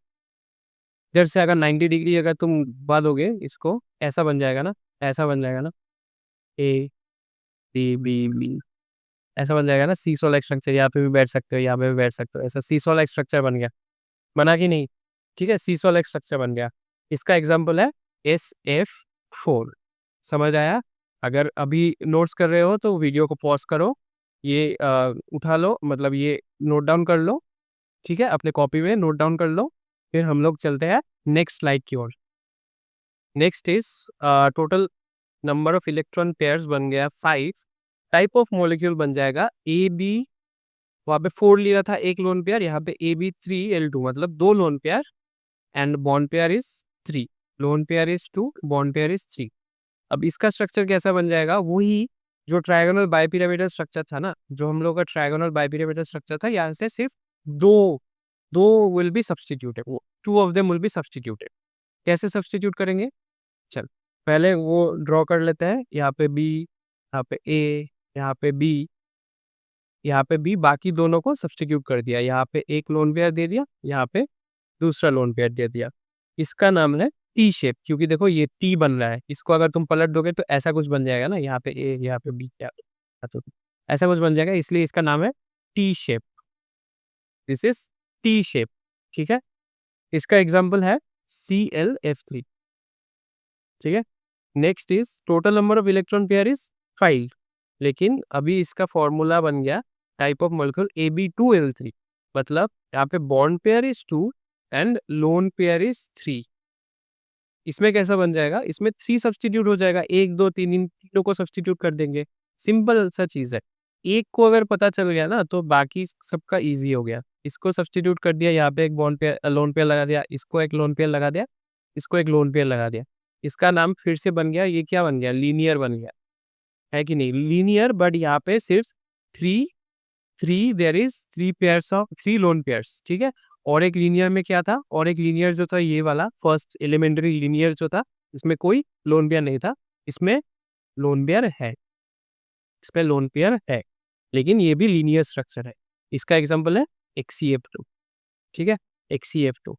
इधर से अगर 90 डिग्री अगर तुम बांधोगे इसको, ऐसा बन जाएगा ना, ऐसा बन जाएगा ना, A, D, B, B, ऐसा बन जाएगा ना सीसॉ लाइक स्ट्रक्चर। यहाँ पे भी बैठ सकते हो, यहाँ पे भी बैठ सकते हो, ऐसा सीसॉ लाइक स्ट्रक्चर बन गया, बना कि नहीं। ठीक है, सीसॉ लाइक स्ट्रक्चर बन गया। इसका एग्जाम्पल है SF4। समझ आया, अगर अभी नोट्स कर रहे हो तो वीडियो को पॉज करो, ये उठा लो, मतलब ये नोट डाउन कर लो। ठीक है, अपने कॉपी में नोट डाउन कर लो, फिर हम लोग चलते हैं नेक्स्ट स्लाइड की ओर। Next is total number of electron pairs बन गया 5। टाइप ऑफ मॉलिक्यूल बन जाएगा AB, वहाँ पे 4 लिया था एक लोन पेयर, यहाँ पे AB3L2, मतलब 2 lone pair and bond pair is 3, loan pair is 2, bond pair is 3। अब इसका स्ट्रक्चर कैसा बन जाएगा, वही जो ट्रायगोनल बाइपिरामिडल स्ट्रक्चर था ना, जो हम लोग का ट्रायगोनल बाइपिरामिडल स्ट्रक्चर था, यहाँ से सिर्फ दो दो विल बी सब्सटीट्यूटेड, वो 2 of them will be substituted. कैसे सब्सटीट्यूट करेंगे, चल पहले वो ड्रॉ कर लेते हैं, यहाँ पे B, यहाँ पे A, यहाँ पे B, यहाँ पे B, बाकी दोनों को सब्सटीट्यूट कर दिया, यहाँ पे एक लोन पेयर दे दिया, यहाँ पे दूसरा लोन पेयर दे दिया। इसका नाम है टी शेप, क्योंकि देखो ये टी बन रहा है, इसको अगर तुम पलट दोगे तो ऐसा कुछ बन जाएगा ना, यहाँ पे ए, यहाँ पे बी, तो ऐसा कुछ बन जाएगा, इसलिए इसका नाम है T shape. This is T shape. ठीक है, इसका एग्जाम्पल है ClF3। ठीक है, next is total number of electron pair is 5, लेकिन अभी इसका फॉर्मूला बन गया टाइप ऑफ मॉलिक्यूल AB2L3, मतलब यहाँ पे bond pair is 2 and lone pair is 3। इसमें कैसा बन जाएगा, इसमें 3 सब्स्टिट्यूट हो जाएगा, 1 2 3, इन तीनों को सब्स्टिट्यूट कर देंगे। सिंपल सा चीज है। एक को अगर पता चल गया ना तो बाकी सबका इजी हो गया। इसको सब्स्टिट्यूट कर दिया, यहाँ पे एक बॉन्ड पेयर लोन पेयर लगा दिया, इसको एक लोन पेयर लगा दिया, इसको एक लोन पेयर लगा दिया। इसका नाम फिर से बन गया, ये क्या बन गया, लीनियर बन गया, है कि नहीं, लीनियर। बट यहाँ पे सिर्फ three three there is 3 pairs of 3 lone pairs, ठीक है। और एक लीनियर में क्या था, और एक लीनियर जो था ये वाला फर्स्ट एलिमेंट्री लीनियर जो था, इसमें कोई लोन पेयर नहीं था, इसमें लोन पेयर है, इसमें लोन पेयर है, लेकिन ये भी लीनियर स्ट्रक्चर है। इसका एग्जांपल है HCF2, ठीक है, HCF2।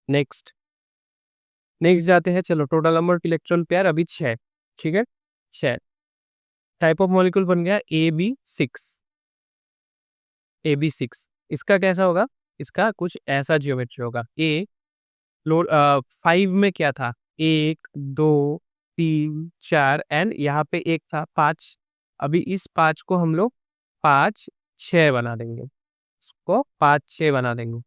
नेक्स्ट नेक्स्ट जाते हैं, चलो total number of electron pair अभी 6, ठीक है, 6। टाइप ऑफ मॉलिक्यूल बन गया AB6, AB6। इसका कैसा होगा, इसका कुछ ऐसा जियोमेट्री होगा। ए लोड 5 में क्या था, 1 2 3 4 एंड यहाँ पे एक था 5। अभी इस 5 को हम लोग 5 6 बना देंगे, इसको 5 6 बना देंगे।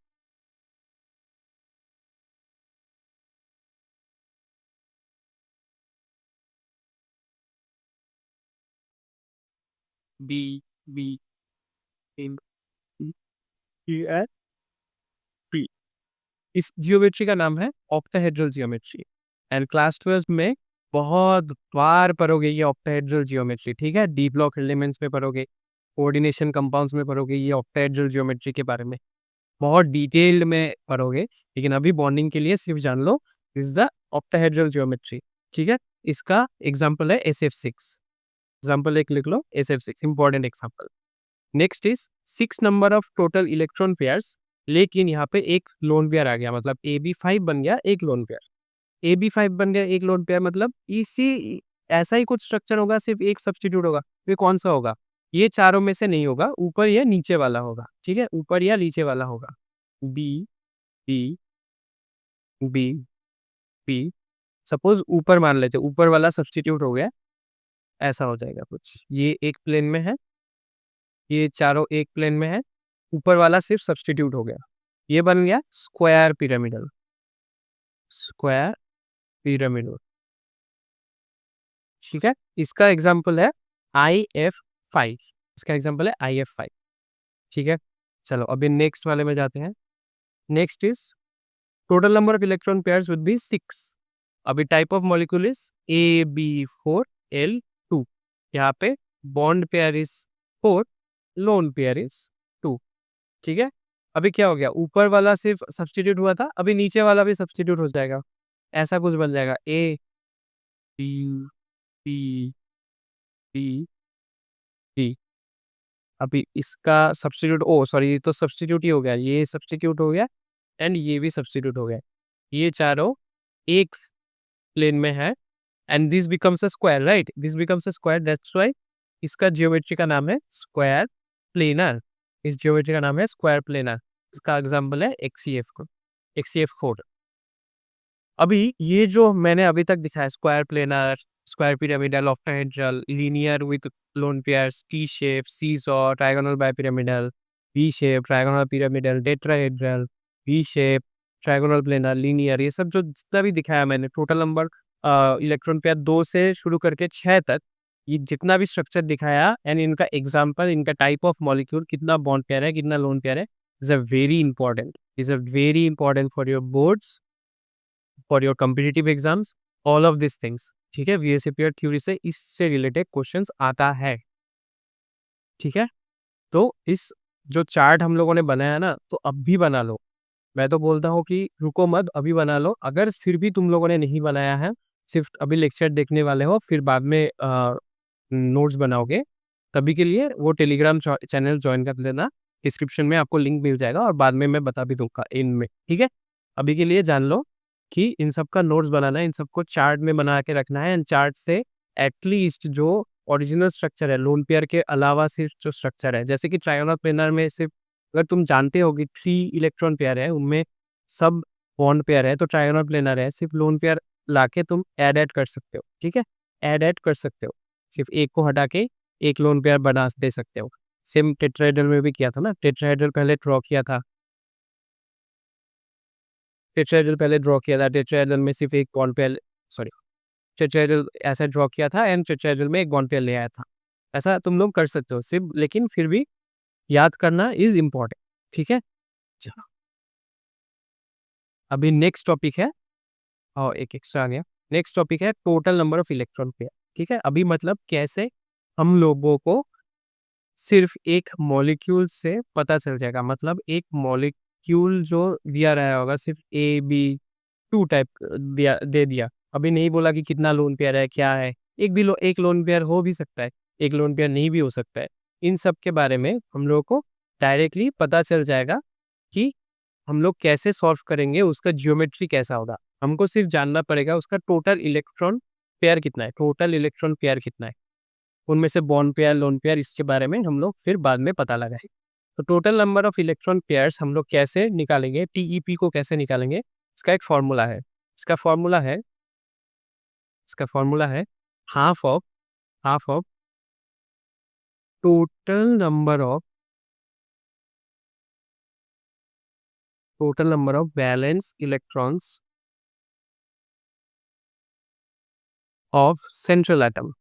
बी बी इस जियोमेट्री का नाम है ऑक्टाहेड्रल जियोमेट्री। एंड क्लास 12 में बहुत बार पढ़ोगे ये ऑक्टाहेड्रल जियोमेट्री, ठीक है। डी ब्लॉक एलिमेंट्स में पढ़ोगे, कोऑर्डिनेशन कंपाउंड्स में पढ़ोगे, ये ऑक्टाहेड्रल जियोमेट्री के बारे में बहुत डिटेल्ड में पढ़ोगे। लेकिन अभी बॉन्डिंग के लिए सिर्फ जान लो this is the octahedral geometry, ठीक है। इसका एग्जाम्पल है SF6, एग्जाम्पल एक लिख लो, SF6 important example. Next is 6 number of total electron pairs, लेकिन यहाँ पे एक लोन पेयर आ गया, मतलब AB5 बन गया एक लोन पेयर। AB5 बन गया एक लोन पेयर, मतलब इसी ऐसा ही कुछ स्ट्रक्चर होगा, सिर्फ एक सब्स्टिट्यूट होगा। ये कौन सा होगा, ये चारों में से नहीं होगा, ऊपर या नीचे वाला होगा, ठीक है, ऊपर या नीचे वाला होगा। B B B B suppose ऊपर मान लेते, ऊपर वाला सब्स्टिट्यूट हो गया, ऐसा हो जाएगा कुछ। ये एक प्लेन में है, ये चारों एक प्लेन में है, ऊपर वाला सिर्फ सब्स्टिट्यूट हो गया, ये बन गया स्क्वायर पिरामिडल, स्क्वायर पिरामिडल, ठीक है। इसका एग्जांपल है IF5, इसका एग्जांपल है IF5, ठीक है। चलो अभी नेक्स्ट वाले में जाते हैं। Next is total number of electron pairs would be 6। अभी type of molecule is AB4L2, यहाँ पे bond pair is 4, loan pair is 2, ठीक है। अभी क्या हो गया, ऊपर वाला सिर्फ सब्स्टिट्यूट हुआ था, अभी नीचे वाला भी सब्स्टिट्यूट हो जाएगा, ऐसा कुछ बन जाएगा A B B B। अभी इसका सब्स्टिट्यूट, ओ सॉरी, ये तो सब्स्टिट्यूट ही हो गया, ये सब्स्टिट्यूट हो गया एंड ये भी सब्स्टिट्यूट हो गया, ये चारों एक प्लेन में है and this becomes a square, right, this becomes a square, that's why इसका जियोमेट्री का नाम है स्क्वायर प्लेनर। इस जियोमेट्री का नाम है स्क्वायर प्लेनर। इसका एग्जांपल है HCF4। अभी ये जो मैंने अभी तक दिखाया, square planar, square pyramidal, octahedral, linear with lone pairs, T shape, seesaw, trigonal bipyramidal, V shape, trigonal pyramidal, tetrahedral, V shape, trigonal planar, linear, ये सब जो जितना भी दिखाया मैंने, टोटल नंबर इलेक्ट्रॉन पेयर 2 से शुरू करके 6 तक, ये जितना भी स्ट्रक्चर दिखाया एंड इनका एग्जाम्पल, इनका टाइप ऑफ मॉलिक्यूल, कितना बॉन्ड पेयर है, कितना लोन पेयर है, is a very important, is a very important for your boards, for your competitive exams, all of this things, ठीक है। VSAPR थ्योरी से इससे रिलेटेड क्वेश्चंस आता है, ठीक है। तो इस जो चार्ट हम लोगों ने बनाया ना, तो अब भी बना लो, मैं तो बोलता हूँ कि रुको मत, अभी बना लो। अगर फिर भी तुम लोगों ने नहीं बनाया है, सिर्फ अभी लेक्चर देखने वाले हो, फिर बाद में नोट्स बनाओगे, तभी के लिए वो टेलीग्राम चैनल ज्वाइन कर लेना, डिस्क्रिप्शन में आपको लिंक मिल जाएगा और बाद में मैं बता भी दूंगा इनमें, ठीक है। अभी के लिए जान लो कि इन सब का नोट्स बनाना है, इन सबको चार्ट में बना के रखना है एंड चार्ट से एटलीस्ट जो ओरिजिनल स्ट्रक्चर है, लोन पेयर के अलावा सिर्फ जो स्ट्रक्चर है, जैसे कि ट्रायगोनल प्लेनर में सिर्फ, अगर तुम जानते हो कि 3 इलेक्ट्रॉन पेयर है, उनमें सब बॉन्ड पेयर है, तो ट्रायगोनल प्लेनर है, सिर्फ लोन पेयर लाके तुम ऐड कर सकते हो, ठीक है, ऐड कर सकते हो। सिर्फ एक को हटा के एक लोन पेयर बना दे सकते हो। सेम टेट्राहेड्रल में भी किया था ना, टेट्राहेड्रल पहले ड्रॉ किया था, टेट्राहेड्रल में सिर्फ एक बॉन्ड पेयर, सॉरी, टेट्राहेड्रल ऐसा ड्रॉ किया था एंड टेट्राहेड्रल में एक बॉन्ड पेयर ले आया था। ऐसा तुम लोग कर सकते हो सिर्फ, लेकिन फिर भी याद करना इज इम्पोर्टेंट, ठीक है। चलो अभी नेक्स्ट टॉपिक है, और एक एक्स्ट्रा आ गया। नेक्स्ट टॉपिक है total number of electron pair, ठीक है। अभी मतलब कैसे हम लोगों को सिर्फ एक मॉलिक्यूल से पता चल जाएगा, मतलब एक मॉलिक्यूल जो दिया रहा होगा सिर्फ ए बी टू टाइप दिया दे दिया, अभी नहीं बोला कि कितना लोन पेयर है क्या है, एक लोन पेयर हो भी सकता है, एक लोन पेयर नहीं भी हो सकता है। इन सब के बारे में हम लोगों को डायरेक्टली पता चल जाएगा कि हम लोग कैसे सॉल्व करेंगे, उसका जियोमेट्री कैसा होगा। हमको सिर्फ जानना पड़ेगा उसका टोटल इलेक्ट्रॉन पेयर कितना है, टोटल इलेक्ट्रॉन पेयर कितना है, उनमें से बॉन्ड पेयर लोन पेयर, इसके बारे में हम लोग फिर बाद में पता लगाएंगे। तो total number of electron pairs हम लोग कैसे निकालेंगे, टीईपी को कैसे निकालेंगे, इसका एक फॉर्मूला है। इसका फॉर्मूला है इसका फॉर्मूला है half of total number of valence electrons of central atom,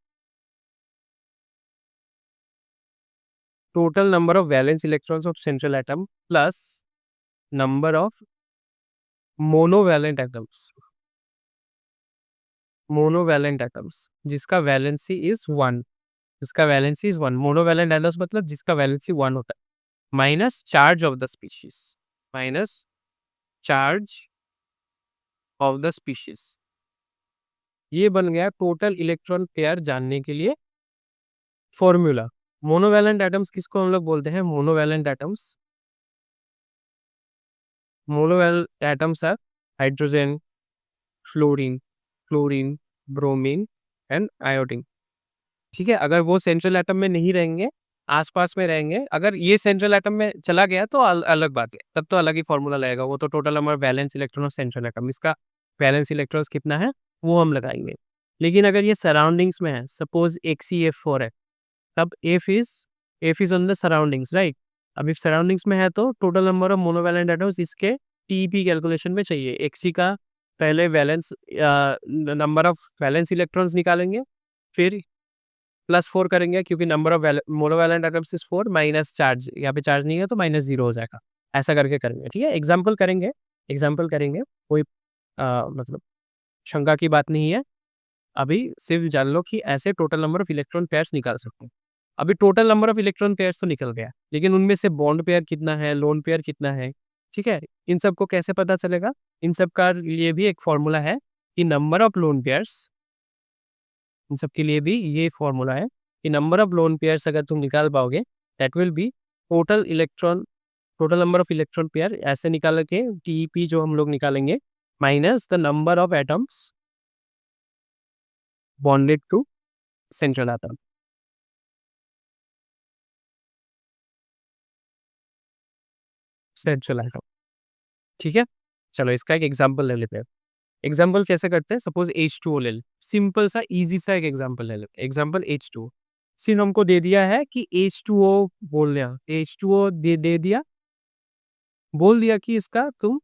total number of valence electrons of central atom plus number of monovalent atoms जिसका वैलेंसी इज 1, मोनोवैलेंट एटम्स मतलब जिसका वैलेंसी 1 होता है, minus charge of the species, ये बन गया total electron pair जानने के लिए फॉर्मूला। मोनोवैलेंट एटम्स किसको हम लोग बोलते हैं, monovalent atoms are hydrogen, fluorine, bromine and iodine, ठीक है। अगर वो सेंट्रल एटम में नहीं रहेंगे, आसपास में रहेंगे, अगर ये सेंट्रल एटम में चला गया तो अलग बात है, तब तो अलग ही फॉर्मूला लगेगा, वो तो total number valence electron of central atom, इसका वैलेंस इलेक्ट्रॉन्स कितना है वो हम लगाएंगे। लेकिन अगर ये सराउंडिंग्स में है, सपोज XeF4 है, तब F is on the surroundings, right. अब इफ सराउंडिंग्स में है तो total number of monovalent atoms इसके टीईपी कैलकुलेशन में चाहिए। Xe का पहले नंबर ऑफ वैलेंस इलेक्ट्रॉन्स निकालेंगे, फिर +4 करेंगे क्योंकि number of monovalent atoms is 4, minus charge, यहाँ पे चार्ज नहीं है तो -0 हो जाएगा, ऐसा करके करेंगे, ठीक है। एग्जाम्पल करेंगे, कोई मतलब शंका की बात नहीं है। अभी सिर्फ जान लो कि ऐसे total number of electron pairs निकाल सकते हैं। अभी total number of electron pairs तो निकल गया, लेकिन उनमें से बॉन्ड पेयर कितना है, लोन पेयर कितना है, ठीक है। इन सब को कैसे पता चलेगा, इन सब का लिए भी एक फॉर्मूला है कि नंबर ऑफ लोन पेयर्स, इन सब के लिए भी ये फॉर्मूला है कि नंबर ऑफ लोन पेयर्स अगर तुम निकाल पाओगे, that will be total number of electron pair, ऐसे निकाल के टीईपी जो हम लोग निकालेंगे minus the number of atoms bonded to central atom. ठीक है, चलो इसका एक एग्जांपल ले लेते हैं। एग्जाम्पल कैसे करते हैं, सपोज H2O ले ले, सिंपल सा इजी सा एक एग्जाम्पल ले ले। एग्जाम्पल H2O, सिर्फ हमको दे दिया है कि H2O बोल दिया, H2O दे दिया, बोल दिया कि इसका तुम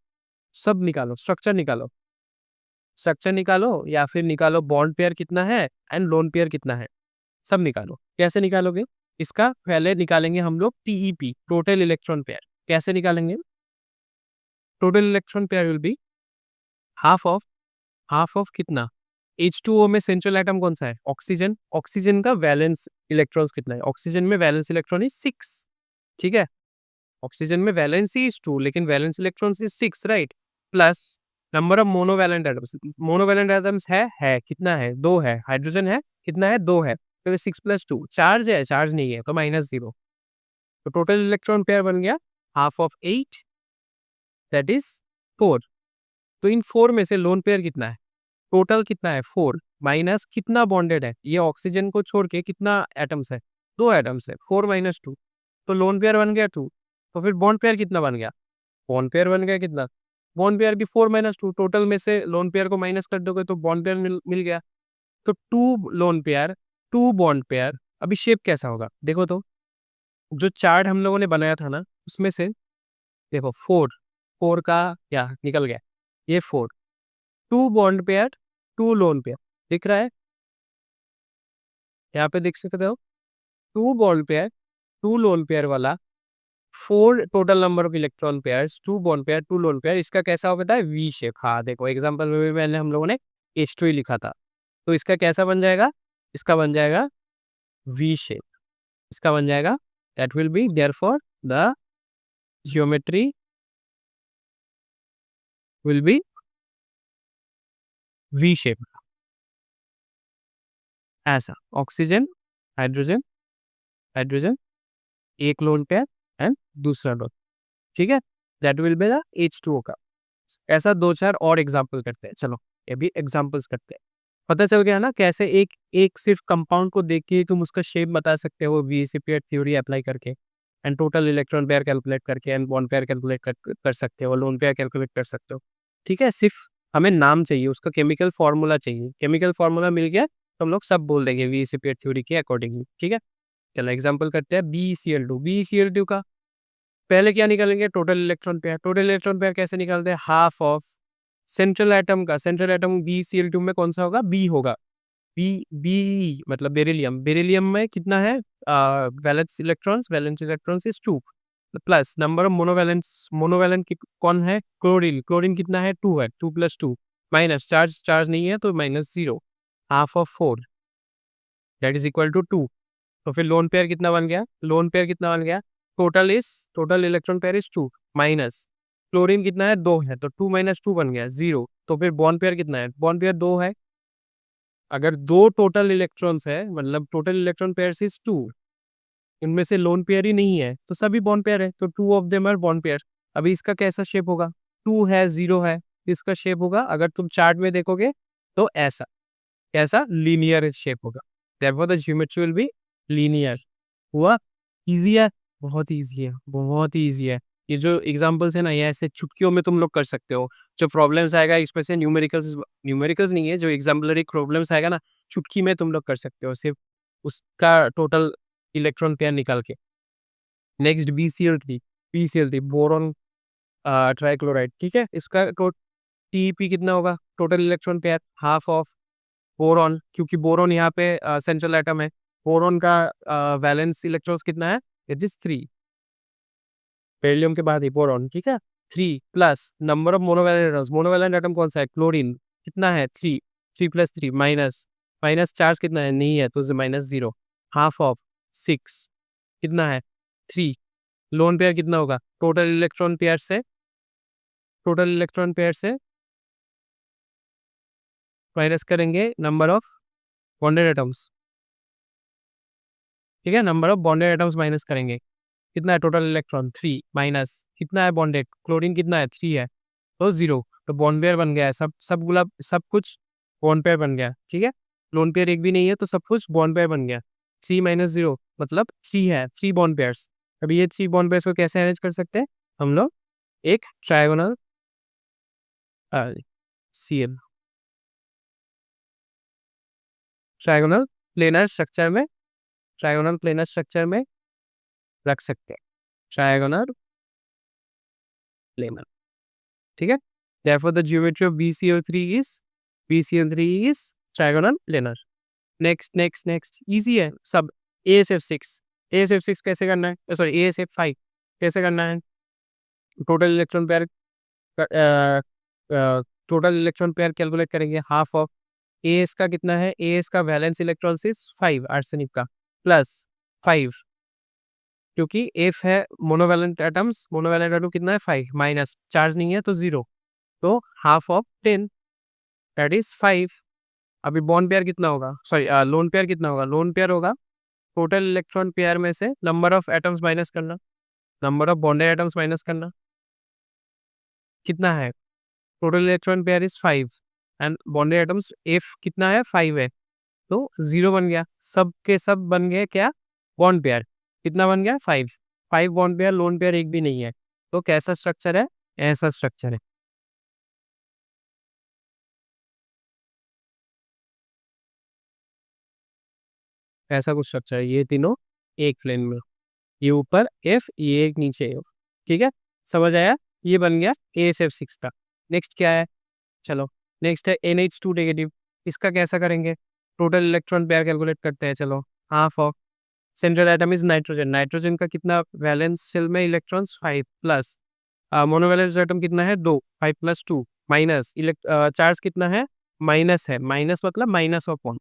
सब निकालो, स्ट्रक्चर निकालो या फिर निकालो बॉन्ड पेयर कितना है एंड लोन पेयर कितना है, सब निकालो। कैसे निकालोगे, इसका पहले निकालेंगे हम लोग टीईपी, टोटल इलेक्ट्रॉन पेयर। कैसे निकालेंगे, total electron pair will be half of कितना, H2O में सेंट्रल एटम कौन सा है, ऑक्सीजन का वैलेंस इलेक्ट्रॉन्स कितना है, ऑक्सीजन में वैलेंस इलेक्ट्रॉन इज 6, ठीक है। ऑक्सीजन में वैलेंसी इज 2 लेकिन valence electrons is 6, right. Plus number of monovalent atoms है कितना है, 2 है। हाइड्रोजन है कितना है, 2 है, तो 6 + 2। चार्ज है, चार्ज नहीं है तो -0, तो टोटल इलेक्ट्रॉन पेयर बन गया हाफ ऑफ 8, दैट इज 4। तो इन 4 में से लोन पेयर कितना है, टोटल कितना है 4, माइनस कितना बॉन्डेड है, ये ऑक्सीजन को छोड़ के कितना एटम्स है, 2 एटम्स है, 4 - 2, तो लोन पेयर बन गया 2। तो फिर बॉन्ड पेयर कितना बन गया, बॉन्ड पेयर बन गया कितना, बॉन्ड पेयर भी 4 - 2, टोटल में से लोन पेयर को माइनस कर दोगे तो बॉन्ड पेयर मिल गया। तो 2 lone pair to bond pair, अभी शेप कैसा होगा देखो तो, जो चार्ट हम लोगों ने बनाया था ना उसमें से देखो फोर, फोर का क्या निकल गया, ये four, two bond pair, two lone pair, दिख रहा है यहाँ पे देख सकते हो, two bond pair, two lone pair वाला, four total number of electron pairs, two bond pair, two lone pair, इसका कैसा होता है वी शेप। हाँ देखो एग्जांपल में भी मैंने हम लोगों ने H2 ही लिखा था, तो इसका कैसा बन जाएगा, इसका बन जाएगा वी शेप, इसका बन जाएगा, that will B therefore the geometry will be V shape, ऐसा ऑक्सीजन, हाइड्रोजन, हाइड्रोजन, एक लोन पेयर एंड दूसरा लोन, ठीक है, that will be the H2O का। ऐसा दो चार और एग्जाम्पल करते हैं, चलो ये भी एग्जाम्पल्स करते हैं। पता चल गया ना कैसे एक एक सिर्फ कंपाउंड को देख के तुम उसका शेप बता सकते हो वीएसपीआर थ्योरी अप्लाई करके, and total electron pair calculate करके, एंड बॉन्ड पेयर कैलकुलेट कर सकते हो, लोन पेयर कैलकुलेट कर सकते हो, ठीक है। सिर्फ हमें नाम चाहिए, उसका केमिकल फॉर्मूला चाहिए, केमिकल फॉर्मूला मिल गया तो हम लोग सब बोल देंगे वीएसपीआर थ्योरी के अकॉर्डिंगली, ठीक है। चलो एग्जाम्पल करते हैं, BeCl2, BeCl2 का पहले क्या निकालेंगे, total electron pair, total electron pair कैसे निकालते हैं, हाफ ऑफ सेंट्रल एटम का, सेंट्रल एटम BeCl2 में कौन सा होगा, बी होगा, बी मतलब बेरिलियम, बेरिलियम में कितना है valence electrons is 2, plus number of monovalence, monovalent कौन है, क्लोरीन, क्लोरीन कितना है 2 है, 2 + 2, माइनस चार्ज, चार्ज नहीं है तो -0, half of 4 that is equal to 2। तो फिर लोन पेयर कितना बन गया, लोन पेयर कितना बन गया, total electron pair is 2, minus chlorine कितना है 2 है, तो 2 - 2 बन गया 0। तो फिर बॉन्ड पेयर कितना है, बॉन्ड पेयर 2 है, अगर दो टोटल इलेक्ट्रॉन्स है मतलब टोटल इलेक्ट्रॉन पेयर इज 2, इनमें से लोन पेयर ही नहीं है तो सभी बॉन्ड पेयर है, तो 2 of them are bond pair. अभी इसका कैसा शेप होगा, 2 है 0 है, इसका शेप होगा अगर तुम चार्ट में देखोगे तो ऐसा, कैसा लीनियर शेप होगा, therefore the geometry will be linear. हुआ, इजी है, बहुत इजी है, बहुत ही इजी है। ये जो एग्जांपल्स है ना ये ऐसे चुटकियों में तुम लोग कर सकते हो, जो प्रॉब्लम्स आएगा इसमें से न्यूमेरिकल्स, न्यूमेरिकल्स नहीं है, जो एग्जाम्पलरी प्रॉब्लम्स आएगा ना चुटकी में तुम लोग कर सकते हो, सिर्फ उसका टोटल इलेक्ट्रॉन पेयर निकाल के। Next BeCl3, BeCl3 boron trichloride, ठीक है, इसका TeP कितना होगा, total electron pair half of boron, क्योंकि बोरॉन यहाँ पे सेंट्रल एटम है, बोरॉन का वैलेंस इलेक्ट्रॉन्स कितना है, इट इज 3, बेरिलियम के बाद ही बोरॉन, ठीक है, 3 plus number of monovalent atoms, monovalent atom कौन सा है, क्लोरीन, कितना है 3, 3 + 3 माइनस, माइनस चार्ज कितना है नहीं है तो -0, हाफ ऑफ 6 कितना है 3, लोन पेयर कितना होगा, टोटल इलेक्ट्रॉन पेयर से, टोटल इलेक्ट्रॉन पेयर से माइनस करेंगे नंबर ऑफ बॉन्डेड एटम्स, ठीक है, number of bonded atoms minus करेंगे, कितना है टोटल इलेक्ट्रॉन 3, माइनस कितना है बॉन्डेड, क्लोरीन कितना है 3 है, तो 0, तो बॉन्ड पेयर बन गया है, सब गुलाब सब कुछ बॉन्ड पेयर बन गया, ठीक है। लोन पेयर एक भी नहीं है तो सब कुछ बॉन्ड पेयर बन गया, 3 - 0 मतलब 3 है, 3 बॉन्ड पेयर्स। अभी ये 3 बॉन्ड पेयर्स को कैसे अरेंज कर सकते हैं हम लोग, एक trigonal CL, trigonal planar structure में, ट्रायगोनल प्लेनर स्ट्रक्चर में रख सकते हैं, ट्रायगोनल प्लेनर, ठीक है। Therefore, the geometry of BeCl3 is trigonal planar. Next easy है सब। AsF6 कैसे करना है, सॉरी AsF5 कैसे करना है, total electron pair, total electron pair calculate करेंगे, हाफ ऑफ एस का कितना है, एस का वैलेंस इलेक्ट्रॉन इज 5 आर्सेनिक का, प्लस 5 क्योंकि एफ है मोनोवैलेंट एटम्स, मोनोवैलेंट एटम कितना है 5, माइनस चार्ज नहीं है तो 0, तो हाफ ऑफ 10 दैट इज 5। अभी बॉन्ड पेयर कितना होगा, सॉरी लोन पेयर कितना होगा, लोन पेयर होगा टोटल इलेक्ट्रॉन पेयर में से नंबर ऑफ एटम्स माइनस करना, number of bonded atoms minus करना, कितना है total electron pair is 5 and bonded atoms F कितना है 5 है, तो 0 बन गया, सब के सब बन गए क्या बॉन्ड पेयर, कितना बन गया 5, 5 बॉन्ड पेयर, लोन पेयर एक भी नहीं है, तो कैसा स्ट्रक्चर है, ऐसा स्ट्रक्चर है। ऐसा कुछ स्ट्रक्चर है, ये तीनों एक प्लेन में, ये ऊपर F, ये एक नीचे F, ठीक है, समझ आया। ये बन गया AsF6 का। नेक्स्ट क्या है, चलो नेक्स्ट है NH2 नेगेटिव। इसका कैसा करेंगे, टोटल इलेक्ट्रॉन पेयर कैलकुलेट करते हैं। चलो, half of central atom is nitrogen, nitrogen का कितना वैलेंस शेल में इलेक्ट्रॉन्स 5 प्लस, मोनोवैलेंस एटम कितना है 2, 5 प्लस 2 माइनस चार्ज कितना है, माइनस है, माइनस मतलब माइनस ऑफ 1,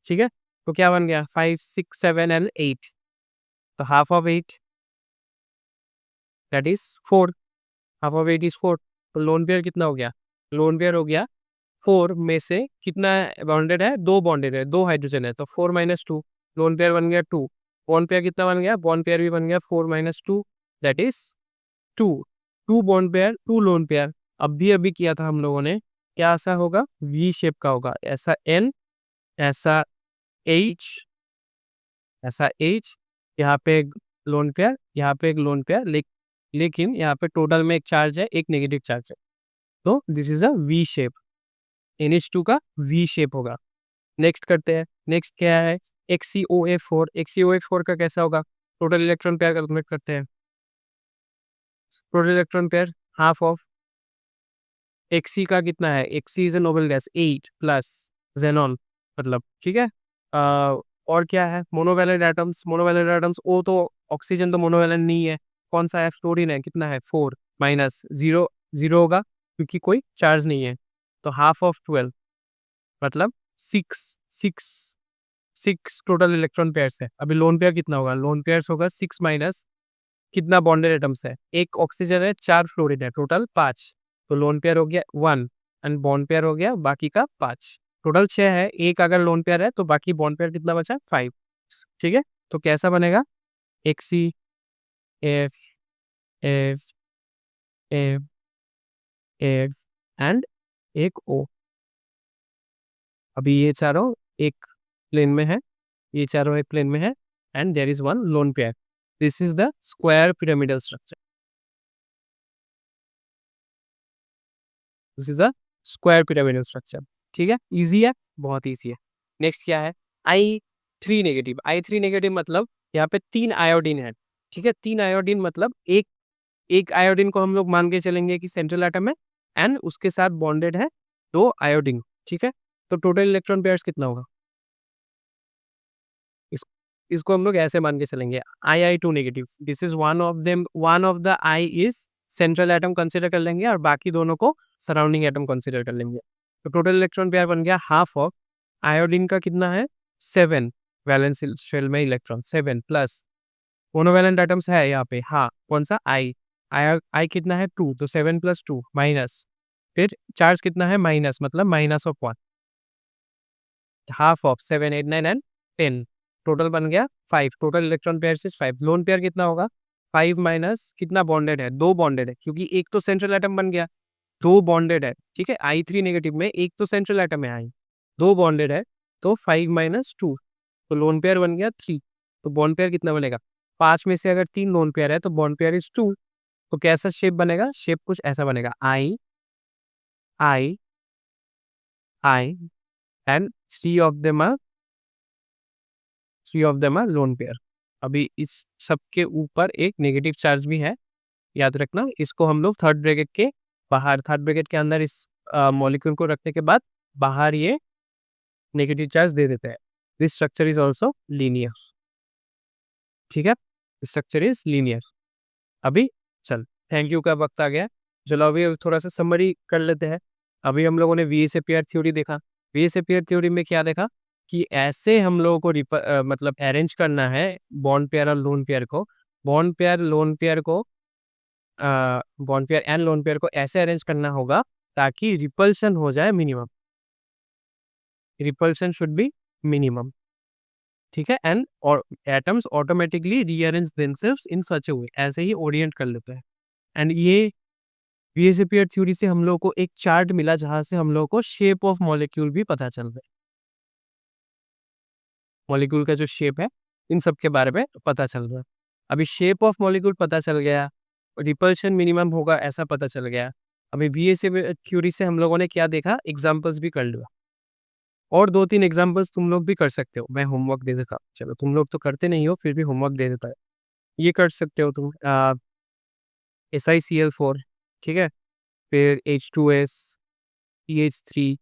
ठीक है। तो क्या बन गया 5 6 7 एंड 8, तो half of 8 that is 4, half of 8 is 4। तो लोन पेयर कितना हो गया, लोन पेयर हो गया 4 में से कितना बॉन्डेड है, 2 बॉन्डेड है, 2 हाइड्रोजन है, तो 4 माइनस 2, लोन पेयर बन गया 2। बॉन्ड पेयर कितना बन गया, बॉन्ड पेयर भी बन गया 4 minus 2 that is 2। 2 bond pair 2 lone pair. अभी किया था हम लोगों ने, क्या ऐसा होगा, वी शेप का होगा, ऐसा N, ऐसा H, ऐसा H, यहाँ पे एक लोन पेयर, यहाँ पे एक लोन पेयर, लेकिन यहाँ पे टोटल में एक चार्ज है, एक नेगेटिव चार्ज है, तो this is a V shape, NH2 का वी शेप होगा। नेक्स्ट करते हैं, नेक्स्ट क्या है XCOF4। XCOF4 का कैसा होगा, टोटल इलेक्ट्रॉन पेयर कैलकुलेट करते हैं। Total electron pair half of Xc का कितना है, Xc is a noble gas 8 plus xenon, मतलब ठीक है। और क्या है, मोनोवैलेंट एटम्स, मोनोवैलेंट एटम्स, वो तो ऑक्सीजन तो मोनोवैलेंट नहीं है, कौन सा है, फ्लोरीन है, कितना है 4 माइनस 0, 0 होगा क्योंकि कोई चार्ज नहीं है, तो हाफ ऑफ 12 मतलब 6 6 6 टोटल इलेक्ट्रॉन पेयर्स है। अभी लोन पेयर कितना होगा, लोन पेयर्स होगा 6 माइनस कितना बॉन्डेड एटम्स है, एक ऑक्सीजन है, 4 फ्लोरीन है, टोटल 5, तो लोन पेयर हो गया 1 एंड बॉन्ड पेयर हो गया बाकी का 5, टोटल 6 है। एक अगर लोन पेयर है तो बाकी बॉन्ड पेयर कितना बचा 5, ठीक है। तो कैसा बनेगा Xc F F F F and एक O। अभी ये चारों एक प्लेन में है, ये चारों एक प्लेन में है and there is one lone pair. This is the square pyramidal structure, this is the square pyramidal structure, ठीक है, इजी है, बहुत इजी है। नेक्स्ट क्या है I3 नेगेटिव। I3 नेगेटिव मतलब यहाँ पे 3 आयोडीन है, ठीक है, 3 आयोडीन मतलब एक एक आयोडीन को हम लोग मान के चलेंगे कि सेंट्रल एटम है एंड उसके साथ बॉन्डेड है 2 आयोडीन, ठीक है। तो टोटल इलेक्ट्रॉन पेयर्स कितना होगा, इस इसको हम लोग ऐसे मान के चलेंगे II2 negative, this is one of them, one of the I is central atom consider कर लेंगे और बाकी दोनों को सराउंडिंग एटम कंसीडर कर लेंगे। तो टोटल इलेक्ट्रॉन पेयर बन गया हाफ ऑफ आयोडीन का कितना है 7 वैलेंस शेल में इलेक्ट्रॉन 7 प्लस मोनोवैलेंट एटम्स है यहाँ पे, हाँ कौन सा I कितना है 2, तो 7 प्लस 2 माइनस, फिर चार्ज कितना है माइनस मतलब minus of 1, half of 7 8 9 and 10, total बन गया 5, total electron pair is 5। Lone pair कितना होगा 5 माइनस कितना बॉन्डेड है, 2 बॉन्डेड है क्योंकि एक तो सेंट्रल एटम बन गया, 2 बॉन्डेड है, ठीक है। I3 नेगेटिव में एक तो सेंट्रल एटम है, I 2 बॉन्डेड है, तो 5 माइनस 2, तो लोन पेयर बन गया 3। तो बॉन्ड पेयर कितना बनेगा, 5 में से अगर 3 लोन पेयर है तो बॉन्ड पेयर इज 2। तो कैसा शेप बनेगा, शेप कुछ ऐसा बनेगा I and 3 of them are lone pair. अभी इस सब के ऊपर एक नेगेटिव चार्ज भी है, याद रखना, इसको हम लोग थर्ड ब्रैकेट के बाहर, थर्ड ब्रैकेट के अंदर इस मॉलिक्यूल को रखने के बाद बाहर ये नेगेटिव चार्ज दे देते हैं। This structure is also linear, ठीक है, स्ट्रक्चर इज लीनियर। अभी चल, थैंक यू का वक्त आ गया, चलो अभी थोड़ा सा समरी कर लेते हैं। अभी हम लोगों ने वीएसए पेयर थ्योरी देखा, वीएसए पेयर थ्योरी में क्या देखा कि ऐसे हम लोगों को मतलब अरेंज करना है बॉन्ड पेयर और लोन पेयर को, बॉन्ड पेयर लोन पेयर को bond pair and lone pair को ऐसे अरेंज करना होगा ताकि रिपल्शन हो जाए minimum, repulsion should be minimum, ठीक है, एंड और atoms automatically rearrange themselves in such a way, ऐसे ही ओरिएंट कर लेते हैं। एंड ये वीएसए पेयर थ्योरी से हम लोगों को एक चार्ट मिला जहां से हम लोगों को शेप ऑफ मॉलिक्यूल भी पता चल रहा है, मॉलिक्यूल का जो शेप है इन सब के बारे में पता चल रहा है। अभी शेप ऑफ मॉलिक्यूल पता चल गया, रिपल्शन मिनिमम होगा ऐसा पता चल गया। अभी वीएसए थ्योरी से हम लोगों ने क्या देखा, एग्जांपल्स भी कर लिया। और 2-3 एग्जांपल्स तुम लोग भी कर सकते हो, मैं होमवर्क दे देता हूँ। चलो तुम लोग तो करते नहीं हो, फिर भी होमवर्क दे देता है। ये कर सकते हो तुम SiCl4, ठीक है? फिर H2S, CH3,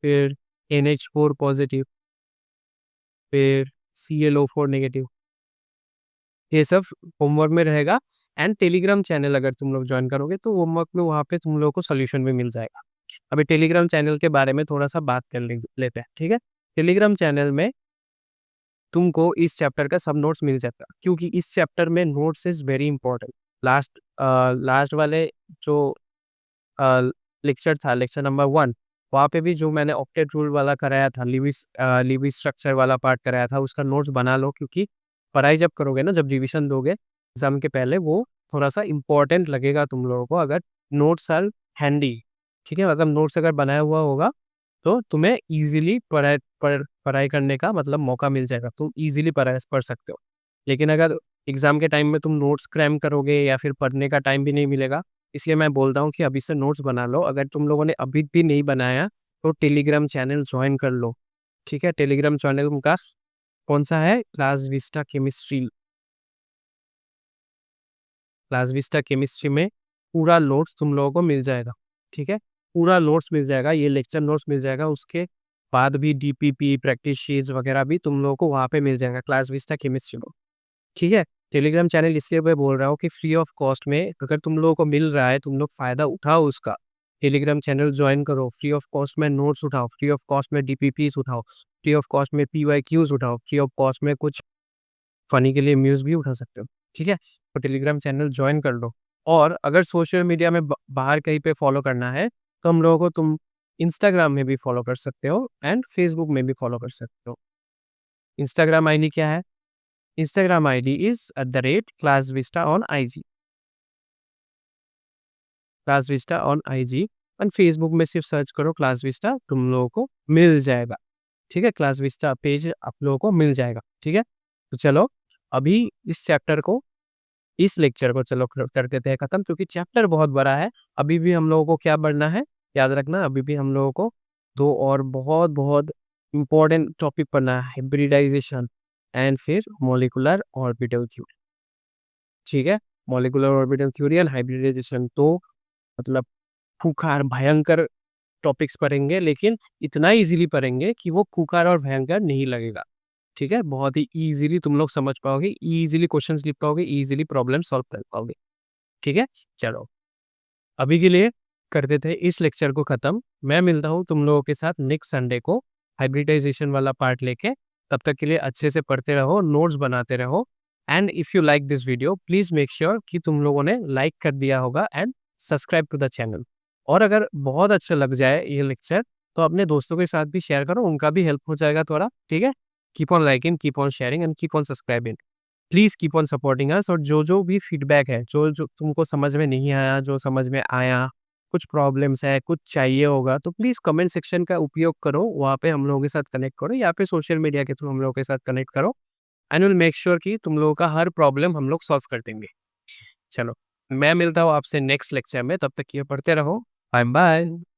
फिर NH4 पॉजिटिव, फिर ClO4 नेगेटिव। ये सब होमवर्क में रहेगा एंड टेलीग्राम चैनल अगर तुम लोग ज्वाइन करोगे तो होमवर्क में वहाँ पे तुम लोगों को सॉल्यूशन भी मिल जाएगा। अभी टेलीग्राम चैनल के बारे में थोड़ा-सा बात कर लेते हैं, ठीक है? टेलीग्राम चैनल में तुमको इस चैप्टर का सब नोट्स मिल जाता है, क्योंकि इस चैप्टर में notes is very important. Last वाले जो अ, लेक्चर था, लेक्चर नंबर 1, वहाँ पे भी जो मैंने ऑक्टेट रूल वाला कराया था, लीवी स्ट्रक्चर वाला पार्ट कराया था, उसका नोट्स बना लो, क्योंकि पढ़ाई जब करोगे ना, जब रिविज़न दोगे एग्ज़ाम के पहले, वो थोड़ा-सा इम्पोर्टेंट लगेगा तुम लोगों को अगर नोट्स आर हैंडी, ठीक है? मतलब नोट्स अगर बनाया हुआ होगा, तो तुम्हें ईज़िली पढ़ाई करने का मतलब मौका मिल जाएगा, तुम ईज़िली पढ़ सकते हो। लेकिन अगर एग्ज़ाम के टाइम में तुम नोट्स क्रैम करोगे या फिर पढ़ने का टाइम भी नहीं मिलेगा, इसलिए मैं बोलता हूँ कि अभी से नोट्स बना लो। अगर तुम लोगों ने अभी भी नहीं बनाया, तो टेलीग्राम चैनल जॉइन कर लो, ठीक है? टेलीग्राम चैनल उनका कौन-सा है? क्लास विस्टा केमिस्ट्री में पूरा नोट्स तुम लोगों को मिल जाएगा, ठीक है? पूरा नोट्स मिल जाएगा, ये लेक्चर नोट्स मिल जाएगा, उसके बाद भी डीपीपी, प्रैक्टिस शीट्स वगैरह भी तुम लोगों को वहाँ पे मिल जाएगा क्लास विस्टा केमिस्ट्री में, ठीक है? टेलीग्राम चैनल इसलिए मैं बोल रहा हूँ कि फ्री ऑफ कॉस्ट में अगर तुम लोगों को मिल रहा है, तुम लोग फ़ायदा उठाओ उसका। टेलीग्राम चैनल जॉइन करो, फ्री ऑफ कॉस्ट में नोट्स उठाओ, फ्री ऑफ कॉस्ट में डीपीपीज़ उठाओ, फ्री ऑफ कॉस्ट में पीवाईक्यूज़ उठाओ, फ्री ऑफ कॉस्ट में कुछ फ़नी के लिए म्यूज़ भी उठा सकते हो, ठीक है? तो टेलीग्राम चैनल जॉइन कर लो। और अगर सोशल मीडिया में बाहर कहीं पे फॉलो करना है, तो हम लोगों को तुम इंस्टाग्राम में भी फॉलो कर सकते हो एंड फेसबुक में भी फॉलो कर सकते हो। इंस्टाग्राम आईडी क्या है? Instagram ID is @classvista on IG, Classvista on IG। And Facebook में सिर्फ सर्च करो क्लासविस्टा, तुम लोगों को मिल जाएगा, ठीक है? क्लासविस्टा पेज आप लोगों को मिल जाएगा, ठीक है? तो चलो, अभी इस चैप्टर को, इस लेक्चर को चलो कर देते हैं खत्म, क्योंकि चैप्टर बहुत बड़ा है। अभी भी हम लोगों को क्या पढ़ना है, याद रखना, अभी भी हम लोगों को 2 और बहुत इम्पोर्टेंट टॉपिक पढ़ना है, हाइब्रिडाइजेशन एंड फिर मॉलिक्यूलर ऑर्बिटल थ्योरी, ठीक है? Molecular orbital theory and hybridization, तो मतलब खूंखार, भयंकर टॉपिक्स पढ़ेंगे, लेकिन इतना ईज़िली पढ़ेंगे कि वो खूंखार और भयंकर नहीं लगेगा, ठीक है? बहुत ही ईज़िली तुम लोग समझ पाओगे, ईज़िली क्वेश्चंस लिख पाओगे, ईज़िली प्रॉब्लम सॉल्व कर पाओगे, ठीक है? चलो, अभी के लिए कर देते हैं इस लेक्चर को खत्म। मैं मिलता हूँ तुम लोगों के साथ नेक्स्ट संडे को हाइब्रिडाइजेशन वाला पार्ट लेके। तब तक के लिए अच्छे से पढ़ते रहो, नोट्स बनाते रहो and if you like this video please make sure कि तुम लोगों ने लाइक कर दिया होगा and subscribe to the channel. और अगर बहुत अच्छा लग जाए ये लेक्चर, तो अपने दोस्तों के साथ भी शेयर करो, उनका भी हेल्प हो जाएगा थोड़ा, ठीक है? Keep on liking, keep on sharing and keep on subscribing. Please keep on supporting us. और जो भी फीडबैक है, जो तुमको समझ में नहीं आया, जो समझ में आया, कुछ प्रॉब्लम्स है, कुछ चाहिए होगा, तो प्लीज़ कमेंट सेक्शन का उपयोग करो, वहाँ पे हम लोगों के साथ कनेक्ट करो या फिर सोशल मीडिया के थ्रू हम लोगों के साथ कनेक्ट करो एंड विल मेक श्योर कि तुम लोगों का हर प्रॉब्लम हम लोग सॉल्व कर देंगे। चलो, मैं मिलता हूँ आपसे नेक्स्ट लेक्चर में, तब तक ये पढ़ते रहो। Bye bye.